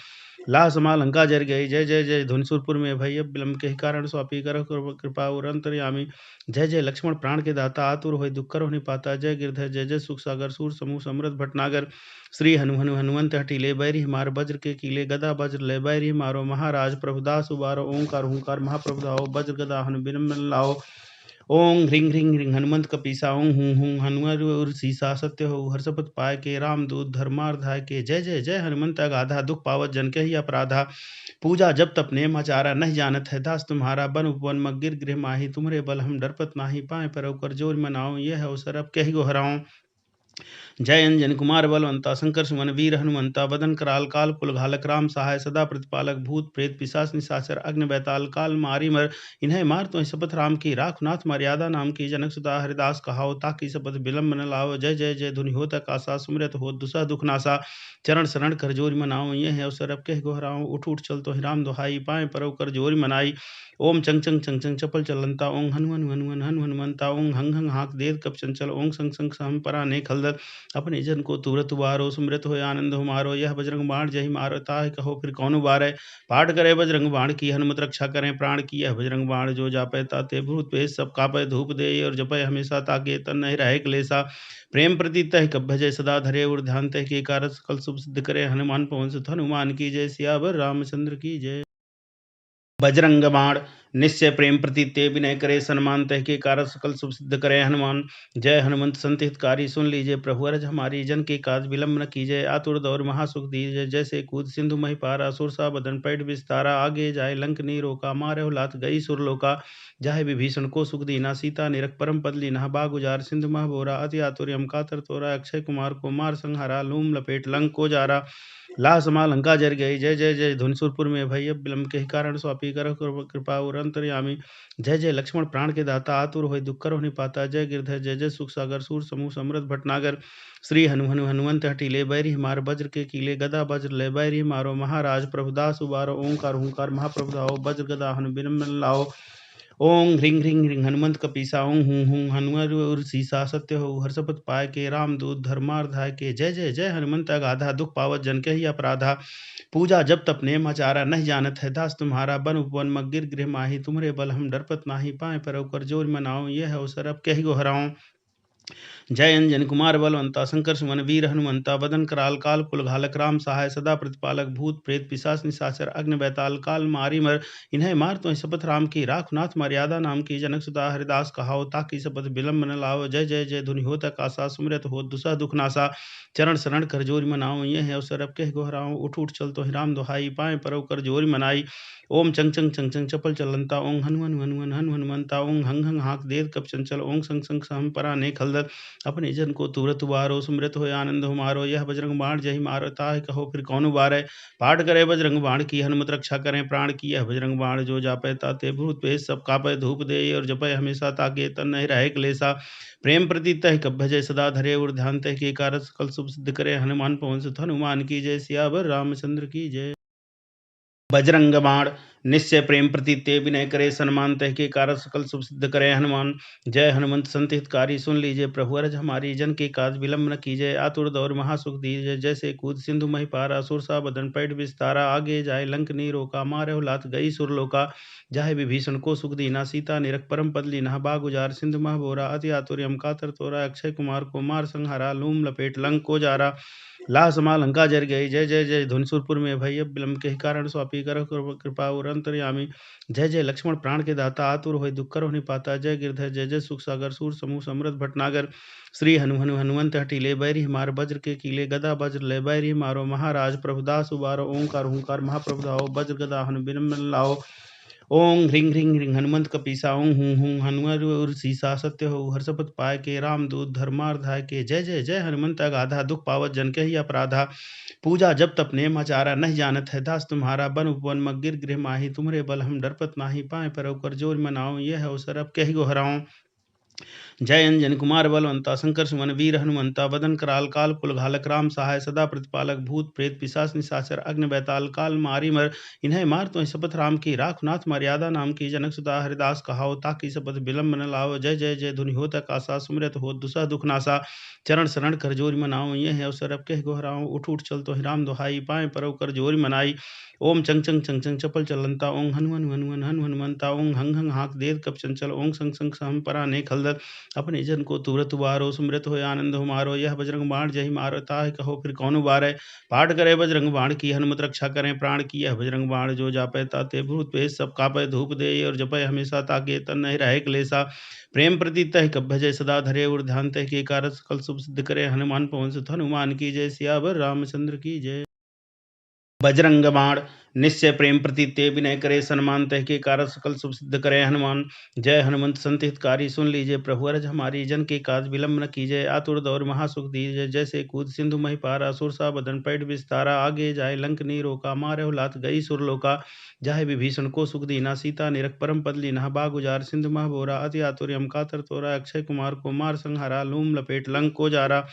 लाह समा लंका जर गई जय जय जय धुनसुरपुर में भय विलंब के कारण स्वापी कर कृपा और अंतर्यामी। जय जय लक्ष्मण प्राण के दाता आतुर होय दुख कर होने पाता। जय गिरधर जय जय सुख सागर सूर समूह समृद्ध भटनागर। श्री हनुमंत हटीले बैरी मार वज्र के कीले गदा वज्र ले बैरी मारो महाराज प्रभुदास उबारो ओंकार हुंकार महाप्रभु धाओ वज्र गदा हनु बिन लाओ। ओं ह्रीं ह्रीं ह्रीं हनुमंत कपीसा ओं हूं हूं हनुमान सीसा सत्य हो हर्षपत पाय के रामदूत धर्मार्धाय के जय जय जय हनुमंत अगाधा दुख पावत जन के ही अपराधा पूजा जब तप नेम आचारा नहीं जानत है दास तुम्हारा बन उपवन मगिर गृह माही तुम्हरे बल हम डरपत नाही पाए पर कर जोर मनाओ यह अवसर अब कही गोहराऊं जय अंजन कुमार बलवंता शंकर सुमन वीर हनुमंता बदन कराल काल कुलघालक राम सहाय सदा प्रतिपालक भूत प्रेत पिशाच निशाचर अग्नि बैताल काल मारी मर इन्हें मार तो शपथ राम की राख नाथ मर्यादा नाम की जनक सुधा हरिदास कहाओ ताकि शपथ विलंब न लाओ जय जय जय धुनि होत आकाशा सुमरत हो दुसह दुख नासा चरण शरण कर जोरी मनाओ ये है अवसर अब कह गोहराओ उठ उठ चल तो ही राम दुहाई पाए परव कर जोरी मनाई ओम चंग चंग चंग चंग चपल चलंता ओं हनुमन हनुमन हनु हनुमंता ओं हंग हंग हाक देव कप चंचल ओं संग संग सहम परा ने खलदत अपने जन को तुरत उबारो सुमृत हो आनंद हो मारो यह बजरंग बाण जय मारो ताहि कहो फिर कौन उबारे पाठ करे बजरंग बाण की हनुमत रक्षा करें प्राण की यह बजरंग बाण जो जापै ताते भूत पेश सब कापै धूप दे और जपै हमेशा ताके तन नहीं रहे क्लेसा प्रेम प्रति तह कब भजय सदा धरे और ध्यान तह के कारत सकल शुभ सिद्ध करे हनुमान पवन सुत हनुमान की जय सियावर रामचंद्र की जय बजरंग बाण निश्चय प्रेम प्रति ते विनय करे सन्मान तह के कारत सकल शुभ सिद्ध करे हनुमान जय हनुमंत संत हितकारी सुन लीजिए प्रभु अरज हमारी जन के काज विलंब न कीजिए आतुर दौर महासुख दीजिए जैसे कूद सिंधु मही पारा सुर सा बदन पैठ विस्तारा आगे जाए लंक नी रोका मारे लात गई सुरलोका जाहे विभीषण को सुख दीना सीता निरख परम पद लीना बागुजार सिंधु मह बोरा अति आतुर्यम कातर तोरा अक्षय कुमार को मार संहारा लूम लपेट लंक को जारा लाह समा लंका जर गई जय जय जय धुनसुरपुर में भय विलंब के कारण स्वापी कर कृपा और अंतर्यामी जय जय लक्ष्मण प्राण के दाता आतुर होय दुख करो निपाता जय गिरधर जय जय सुख सागर सूर समूह समृद्ध भटनागर श्री हनुमंत हटीले बैरी मार वज्र के कीले गदा वज्र ले बैरी मारो महाराज प्रभुदास उबारो ओंकार हुंकार महाप्रभु धाओ वज्र गदा हनु बिन लाओ ओं ह्रीं ह्रीं ह्रीं हनुमंत कपीसा ओं हूं हूं हनुमान सीसा सत्य हो हर्षपत पाय के रामदूत धर्मार्धाय के जय जय जय हनुमंत अगाधा दुख पावत जन के ही अपराधा पूजा जब तप नेम आचारा नहीं जानत है दास तुम्हारा बन उपवन मगिर गृह माही तुम्हरे बल हम डरपत नाही पाए पर कर जोर मनाओ यह अवसर अब कही गोहराऊं जय अंजन कुमार बलवंता शंकर सुमन वीर हनुमंता बदन कराल काल कुलघालक राम सहाय सदा प्रतिपालक भूत प्रेत पिशाच निशाचर अग्नि बैताल काल मारी मर इन्हें मार तो शपथ राम की राख नाथ मर्यादा नाम की जनक सुधा हरिदास कहाओ ताकि शपथ विलंब न लाओ जय जय जय धुनि होत आकाशा सुमरत हो दुसह दुख नासा चरण शरण कर जोरी मनाओ ये है अवसर अब कह गोहराओ उठ उठ चल तो ही राम दुहाई पाए परव कर जोरी मनाई ओम चंग चंग चंग चंग चपल चलंता ओं हनुमन हनुमन हनु हनुमंता ओं हंग हंग हाक देव कप चंचल ओं संग संग सहम परा ने खलदत अपने जन को तुरत उबारो सुमृत हो आनंद हो मारो यह बजरंग बाण जय मारो ताहि कहो फिर कौन उबारे पाठ करे बजरंग बाण की हनुमत रक्षा करें प्राण की यह बजरंग बाण जो जापै ताते भूत पेश सब कापै धूप दे और जपै हमेशा ताके तन नहीं रहे क्लेसा प्रेम प्रति तह कब भजय सदा धरे और ध्यान तह के कारत सकल शुभ सिद्ध करे हनुमान पवन सुत हनुमान की जय सियावर रामचंद्र की जय बजरंग बाण निश्चय प्रेम प्रति ते विनय करे सन्मान तह के कारत सकल शुभ सिद्ध करे हनुमान जय हनुमंत संत हितकारी सुन लीजिए प्रभु अरज हमारी जन के काज विलंब न कीजिए आतुर दौर महासुख दीजिए जैसे कूद सिंधु मही पारा सुर सा बदन पैठ विस्तारा आगे जाए लंक नी रोका मारे लात गई सुरलोका जाहे विभीषण को सुख दीना सीता निरख परम पद लीना बागुजार सिंधु मह बोरा अति आतुर्यम कातर तोरा अक्षय कुमार को मार संहारा लूम लपेट लंक को जारा लाह समा लंका जर गई जय जय जय धुनसुरपुर में भय विलंब के कारण स्वापी कर कृपा और अंतर्यामी जय जय लक्ष्मण प्राण के दाता आतुर होय दुख करो निपाता जय गिरधर जय जय सुख सागर सूर समूह समृद्ध भटनागर श्री हनुमंत हटीले बैरी मार वज्र के कीले गदा वज्र ले बैरी मारो महाराज प्रभुदास उबारो ओंकार हुंकार महाप्रभु धाओ वज्र गदा हनु बिन लाओ ओं ह्रीं ह्रीं ह्रीं हनुमंत कपीसा ओं हूं हूं हनुमान सीसा सत्य हो हर्षपत पाय के रामदूत धर्मार्धाय के जय जय जय हनुमंत अगाधा दुख पावत जन के ही अपराधा पूजा जब तप नेम आचारा नहीं जानत है दास तुम्हारा बन उपवन मगिर गृह माही तुम्हरे बल हम डरपत नाही पाए पर कर जोर मनाओ यह अवसर अब कही गोहराऊं जय अंजन कुमार बलवंता शंकर सुमन वीर हनुमंता बदन कराल काल कुलघालक राम सहाय सदा प्रतिपालक भूत प्रेत पिशाच निशाचर अग्नि बैताल काल मारी मर इन्हें मार तो शपथ राम की राख नाथ मर्यादा नाम की जनक सुधा हरिदास कहाओ ताकि शपथ विलंब न लाओ जय जय जय धुनि होत आकाशा सुमरत हो दुसह दुख नासा चरण शरण कर जोरी मनाओ ये है अवसर अब कह गोहराओ उठ उठ चल तो ही राम दुहाई पाए परव कर जोरी मनाई ओम चंग चंग चंग चंग चपल चलंता ओं हनुमन हनुमन हनु हनुमंता ओं हंग हंग हाक देव कप चंचल ओं संग संग सहम परा ने खलदत अपने जन को तुरत उबारो, सुमृत होय आनंद हो मारो। यह बजरंग बाण जय मारो, ताहि कहो फिर कौन उबारै। पाठ करे बजरंग बाण की, हनुमत रक्षा करें प्राण की। यह बजरंग बाण जो जापै ताते भूत प्रेत सब कापै। धूप दे और जपै हमेशा, ताके तन नहीं रहे क्लेशा। प्रेम प्रति तह कब भजय सदा धरे, और ध्यान तह के कारत सकल शुभ सिद्ध करे। हनुमान पवन सुत हनुमान की जय, सियावर रामचंद्र की जय। बजरंग बाण निश्चय प्रेम प्रति ते विनय करे। सन्मान तह के कारत सकल शुभ सिद्ध करे। हनुमान जय हनुमंत संत हितकारी, सुन लीजिए प्रभु अरज हमारी। जन के काज विलंब न कीजय, आतुर दौर महासुख दीजय। जैसे कूद सिंधु मही पारा, सुर सा बदन पैठ विस्तारा। आगे जाए लंक नी रोका, मारे लात गई सुरलोका। जाहे विभीषण को सुख दीना, सीता निरख परम पद लीना। बाग उजार सिंधु मह बोरा, अति आतुर्य हम कातर तोरा। अक्षय कुमार को मार संहारा, लूम लपेट लंक को जारा।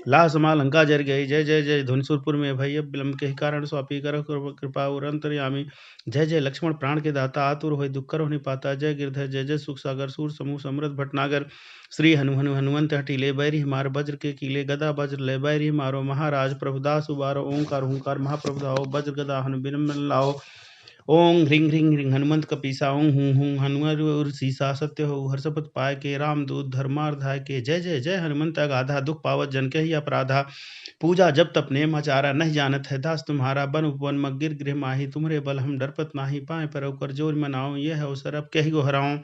लाह समा लंका जर गई, जय जय जय धुनसुरपुर में भय विलंब के कारण। स्वापी कर कृपा और अंतर्यामी। जय जय लक्ष्मण प्राण के दाता, आतुर होय दुख कर पाता। जय गिरधर जय जय सुख सागर, सूर समूह समृद्ध भटनागर। श्री हनुमंत हटीले बैरी मार, वज्र के कीले गदा वज्र ले। बैरी मारो महाराज प्रभुदास उबारो, ओंकार हुंकार महाप्रभु धाओ। वज्र गदा हनुबिन लाओ। ओं ह्रीं ह्रीं ह्रीं हनुमंत कपीसा, ओं हूं हूं हनुमर सीसा। सत्य हो हर्षपत पाय के, राम दूत धर्मार्धाय के। जय जय जय हनुमंत अगाधा, दुख पावत जन के ही अपराधा। पूजा जब तप नेम आचारा, नहीं जानत है दास तुम्हारा। बन उपवन मगिर गृह माही, तुम्हरे बल हम डरपत नाही। पाए पर कर जोर मनाओ, यह अवसर अब कही गो हराऊं।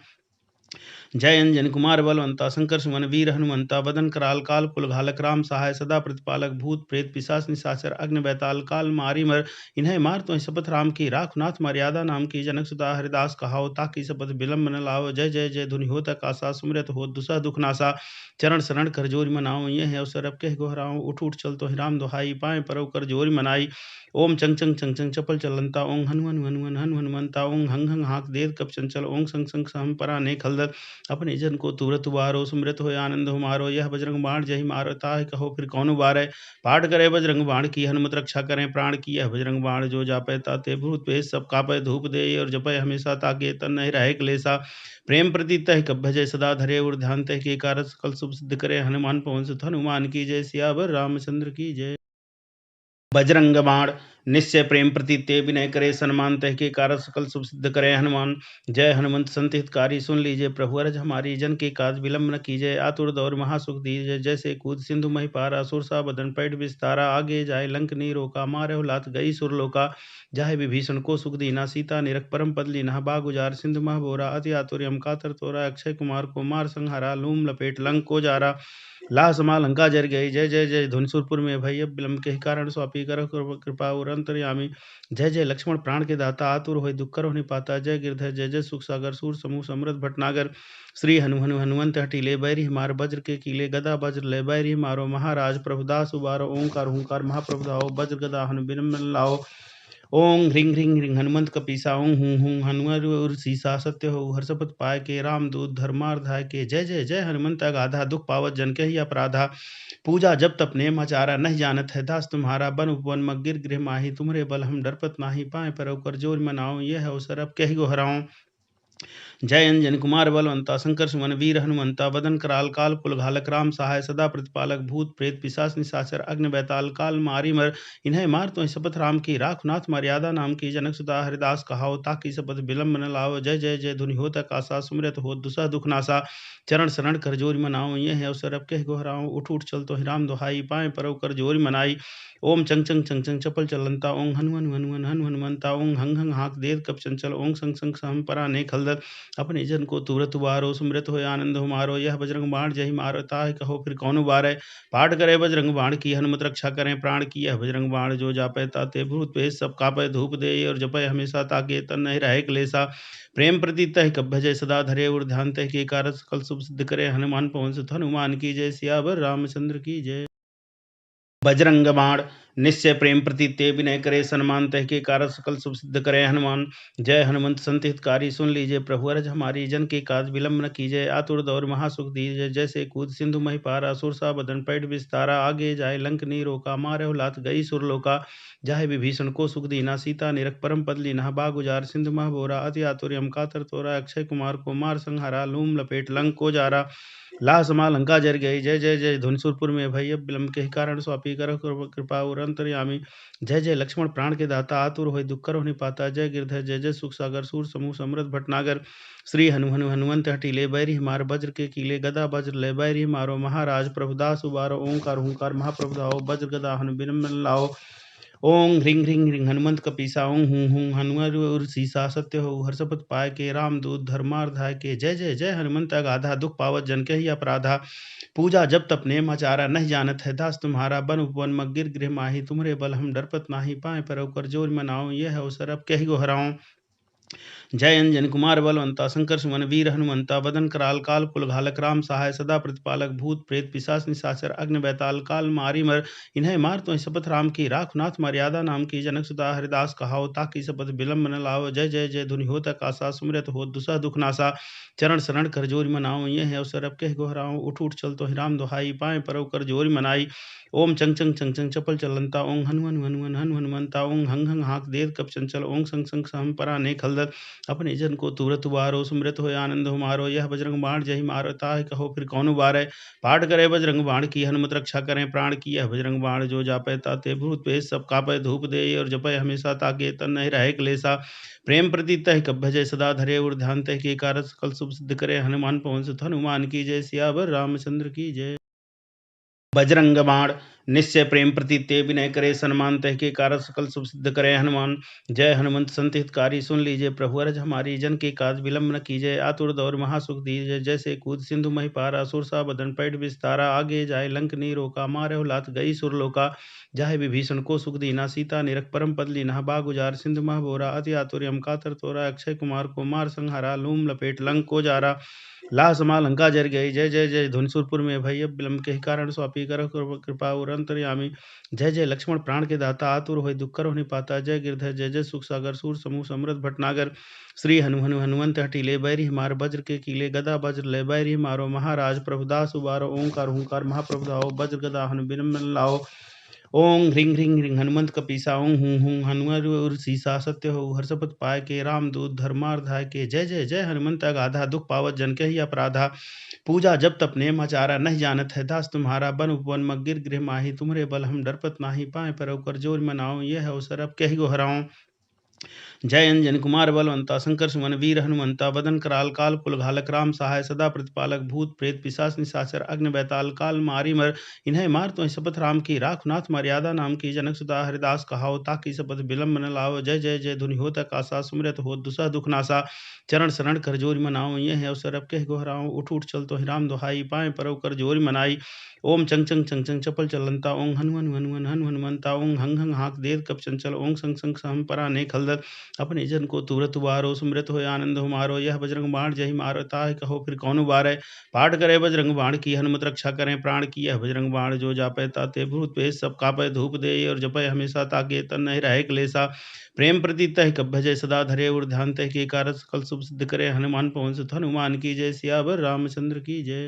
जय अंजन कुमार बलवंता, शंकर सुमन वीर हनुमंता। बदन कराल काल कुल घालक, राम सहाय सदा प्रतिपालक। भूत प्रेत पिशाच निशाचर, अग्नि बैताल काल मारी मर। इन्हें मार तो शपथ राम की, राख नाथ मर्यादा नाम की। जनक सुता हरिदास कहाओ, ताकि शपथ विलंब न लाओ। जय जय जय धुनि होत आकाशा, सुमरत हो दुसह दुख नासा। चरण शरण कर जोर मनाओ, यह अवसर अब कह गोहराओ। उठ उठ चल तो राम दुहाई, पाए परव कर जोर मनाई। ओम चंग चंग चंग चंग चपल चलंता, ओं हनुमंता। ओं हंग हंग हाक देत कप चंचल। ओं संग संग सहम परा ने खलदत। अपने जन को तुरत उबारो, सुमृत होय आनंद हो मारो। यह बजरंग बाण जय मारो, ताहि कहो फिर कौन उबारै। पाठ करे बजरंग बाण की, हनुमत रक्षा करें प्राण की। यह बजरंग बाण जो जापै ताते भूत प्रेत सब कापै। धूप दे और जपै हमेशा, ताके तन नहीं रहे क्लेशा। प्रेम प्रति तह कब भजय सदा धरे, और ध्यान तह के कारत सकल शुभ सिद्ध करे। हनुमान पवन सुत हनुमान की जय, सियावर रामचंद्र की जय। बजरंग बाण निश्चय प्रेम प्रति ते विनय करे। सन्मान तह के कारत सकल शुभ सिद्ध करे। हनुमान जय हनुमंत संत हितकारी, सुन लीजिए प्रभु अरज हमारी। जन के काज विलंब न कीजय, आतुर दौर महासुख दीजय। जैसे कूद सिंधु मही पारा, सुर सा बदन पैठ विस्तारा। आगे जाए लंक नी रोका, मारे लात गई सुरलोका। जाहे विभीषण को सुख दीना, सीता निरख परम पद लीना। बाग उजार सिंधु मह बोरा, अति आतुर्य हम कातर तोरा। अक्षय कुमार को मार संहारा, लूम लपेट लंक को जारा। लाह समा लंका जर गई, जय जय जय धुनसुरपुर में भय विलंब के कारण। स्वापी कर कृपा और अंतर्यामी। जय जय लक्ष्मण प्राण के दाता, आतुर होय दुख कर पाता। जय गिरधर जय जय सुख सागर, सूर समूह समृद्ध भटनागर। श्री हनुमंत हटीले बैरी मार, वज्र के कीले गदा वज्र ले। बैरी मारो महाराज प्रभुदास उबारो, ओंकार हुंकार महाप्रभु धाओ। वज्र गदा हनुबिन लाओ। ओं ह्रीं ह्रीं ह्रीं हनुमंत कपीसा, ओं हूं हूं हनुमर सीसा। सत्य हो हर्षपत पाय के, राम दूत धर्मार्धाय के। जय जय जय हनुमंत अगाधा, दुख पावत जन के ही अपराधा। पूजा जब तप नेम आचारा, नहीं जानत है दास तुम्हारा। बन उपवन मगिर गृह माही, तुम्हरे बल हम डरपत नाही। पाए पर कर जोर मनाओ, यह अवसर अब कही गो हराऊं। जय अंजन कुमार बलवंता, शंकर सुमन वीर हनुमंता। बदन कराल काल कुल घालक, राम सहाय सदा प्रतिपालक। भूत प्रेत पिशाच निशाचर, अग्नि बैताल काल मारी मर। इन्हें मार तो शपथ राम की, राख नाथ मर्यादा नाम की। जनक सुता हरिदास कहाओ, ताकि शपथ विलंब न लाओ। जय जय जय धुनि होत आकाशा, सुमरत हो दुसह दुख नासा। चरण शरण कर जोर मनाओ, यह अवसर अब कह गोहराओ। उठ उठ चल तो राम दुहाई, पाए परव कर जोर मनाई। ओम चंग चंग चंग चंग चपल चलंता, ओं हनुमंता। ओं हंग हंग हाक देत कप चंचल। ओं संग संग सहम परा ने खलदत। अपने जन को तुरत उबारो, सुमृत होय आनंद हो मारो। यह बजरंग बाण जय मारो, ताहि कहो फिर कौन उबारै। पाठ करे बजरंग बाण की, हनुमत रक्षा करें प्राण की। यह बजरंग बाण जो जापै ताते भूत प्रेत सब कापै। धूप दे और जपै हमेशा, ताके तन नहीं रहे क्लेशा। प्रेम प्रति तह कब भजय सदा धरे, और ध्यान तह के कारत सकल शुभ सिद्ध करे। हनुमान पवन सुत हनुमान की जय, सियावर रामचंद्र की जय। बजरंग बाण निश्चय प्रेम प्रति ते विनय करे। सन्मान तह के कारत सकल शुभ सिद्ध करे। हनुमान जय हनुमंत संत हितकारी, सुन लीजिए प्रभु अरज हमारी। जन के काज विलंब न कीजय, आतुर दौर महासुख दीजय। जैसे कूद सिंधु मही पारा, सुर सा बदन पैठ विस्तारा। आगे जाए लंक नी रोका, मारे लात गई सुरलोका। जाहे विभीषण को सुख दीना, सीता निरख परम पद लीना। बाग उजार सिंधु मह बोरा, अति आतुर्य हम कातर तोरा। अक्षय कुमार को मार संहारा, लूम लपेट लंक को जारा। लाह समा लंका जर गई। जय जय जय धुनसुरपुर में भय विलंब के कारण स्वापी कर कृपा और अंतर्यामी। जय जय लक्ष्मण प्राण के दाता आतुर होय दुख करो निपाता। जय गिरधर जय जय सुख सागर सूर समूह समृद्ध भटनागर। श्री हनुमंत हटीले बैरी मार वज्र के कीले गदा वज्र ले बैरी मारो महाराज प्रभुदास उबारो ओंकार हुंकार महाप्रभु धाओ वज्र गदा हनु बिन लाओ। ओं ह्रीं ह्रीं ह्रीं हनुमंत कपीसा ओं हूं हूं हनुमान सीसा सत्य हो हर्षपत पाय के रामदूत धर्मार्धाय के। जय जय जय हनुमंत अगाधा दुख पावत जन के ही अपराधा। पूजा जब तप नेम आचारा नहीं जानत है दास तुम्हारा बन उपवन मगिर गृह माही। तुम्हरे बल हम डरपत नाही पाए पर कर जोर मनाओ यह अवसर अब कही गो हराऊं। जय अंजन कुमार बलवंता शंकर सुमन वीर हनुमंता बदन कराल काल कुलघालक राम सहाय सदा प्रतिपालक भूत प्रेत पिशाच निशाचर अग्नि बैताल काल मारी मर। इन्हें मार तो शपथ राम की राखनाथ मर्यादा नाम की जनक सुता हरिदास कहाओ ताकि शपथ विलंब न लाओ। जय जय जय धुनि होत आकाशा सुमरत हो दुसह दुख नासा। चरण शरण कर जोरी मनाओ ये है अवसर अब कह गोहराओ। उठ उठ चल तो ही राम दुहाई पाए पर कर जोरी मनाई। ओम चंग चंग चंग चंग चपल चलंता ओं हनुमंता ओं हंग हंग हाक देव कप चंचल ओं संग संग सहम परा ने खलदत। अपने जन को तुरत उबारो सुमृत हो आनंद हो मारो। यह बजरंग बाण जय मारो ताहि कहो फिर कौन उबारे। पाठ करे बजरंग बाण की हनुमत रक्षा करें प्राण की। यह बजरंग बाण जो जापै ताते भूत पेश सब कापै धूप दे और जपै हमेशा ताके तन नहीं रहे क्लेसा। प्रेम प्रति तह कब भजय सदा धरे और ध्यान तह के कारत सकल शुभ सिद्ध करे। हनुमान पवन सुत हनुमान की जय सियावर रामचंद्र की जय। बजरंग बाण निश्चय प्रेम प्रति ते विनय करे सन्मान तह के कारत सकल शुभ सिद्ध करे हनुमान। जय हनुमंत संत हितकारी सुन लीजिए प्रभु अरज हमारी जन के काज विलंब न कीजिए। आतुर दौर महासुख दीजिए जैसे कूद सिंधु मही पारा। सुर सा बदन पैठ विस्तारा आगे जाए लंक नी रोका। मारे लात गई सुरलोका जाहे विभीषण को सुख दीना। सीता निरख परम पद लीना बाग उजार सिंधु मह बोरा। अति आतुर्यम कातर तोरा अक्षय कुमार को मार संहारा। लूम लपेट लंक को जारा लाह समा लंका जर गई। जय जय जय धुनसुरपुर में भय विलंब के कारण स्वापी कर कृपा और अंतर्यामी। जय जय लक्ष्मण प्राण के दाता आतुर होय दुख करो निपाता। जय गिरधर जय जय सुख सागर सूर समूह समृद्ध भटनागर। श्री हनुमंत हटीले बैरी मार वज्र के कीले गदा वज्र ले बैरी मारो महाराज प्रभुदास उबारो ओंकार हुंकार महाप्रभु धाओ वज्र गदा हनु बिन लाओ। ओं ह्रीं ह्रीं ह्रीं हनुमंत कपीसा ओं हूं हूं हनुमान सीसा सत्य हो हर्षपत पाय के रामदूत धर्मार्धाय के। जय जय जय हनुमंत अगाधा दुख पावत जन के ही अपराधा। पूजा जब तप नेम आचारा नहीं जानत है दास तुम्हारा बन उपवन मगिर गृह माही। तुम्हरे बल हम डरपत नाही पाए पर कर जोर मनाओ यह अवसर अब कही गो हराऊं। जय अंजन कुमार बलवंता शंकर सुमन वीर हनुमंता बदन कराल काल कुलघालक राम सहाय सदा प्रतिपालक भूत प्रेत पिशाच निशाचर अग्नि बैताल काल मारी मर। इन्हें मार तो शपथ राम की राखनाथ मर्यादा नाम की जनक सुता हरिदास कहाओ ताकि शपथ विलंब न लाओ। जय जय जय धुनि होत आकाशा सुमरत हो दुसह दुख नासा। चरण शरण कर जोरी मनाओ ये है अवसर अब कह गोहराओ। उठ उठ चल तो ही राम दुहाई पाए पर कर जोरी मनाई। ओम चंग चंग चंग चंग चपल चलंता ओं हनुमंता ओं हंग हंग हाक देव कप चंचल ओं संग संग सहम परा ने खलदत। अपने जन को तुरत उबारो सुमृत हो आनंद हो मारो। यह बजरंग बाण जय मारो ताहि कहो फिर कौन उबारे। पाठ करे बजरंग बाण की हनुमत रक्षा करें प्राण की। यह बजरंग बाण जो जापै ताते भूत पेश सब कापै धूप दे और जपै हमेशा ताके तन नहीं रहे क्लेसा। प्रेम प्रति तह कब भजय सदा धरे और ध्यान तह के कारत सकल शुभ सिद्ध करे। हनुमान पवन सुत हनुमान की जय सियावर रामचंद्र की जय।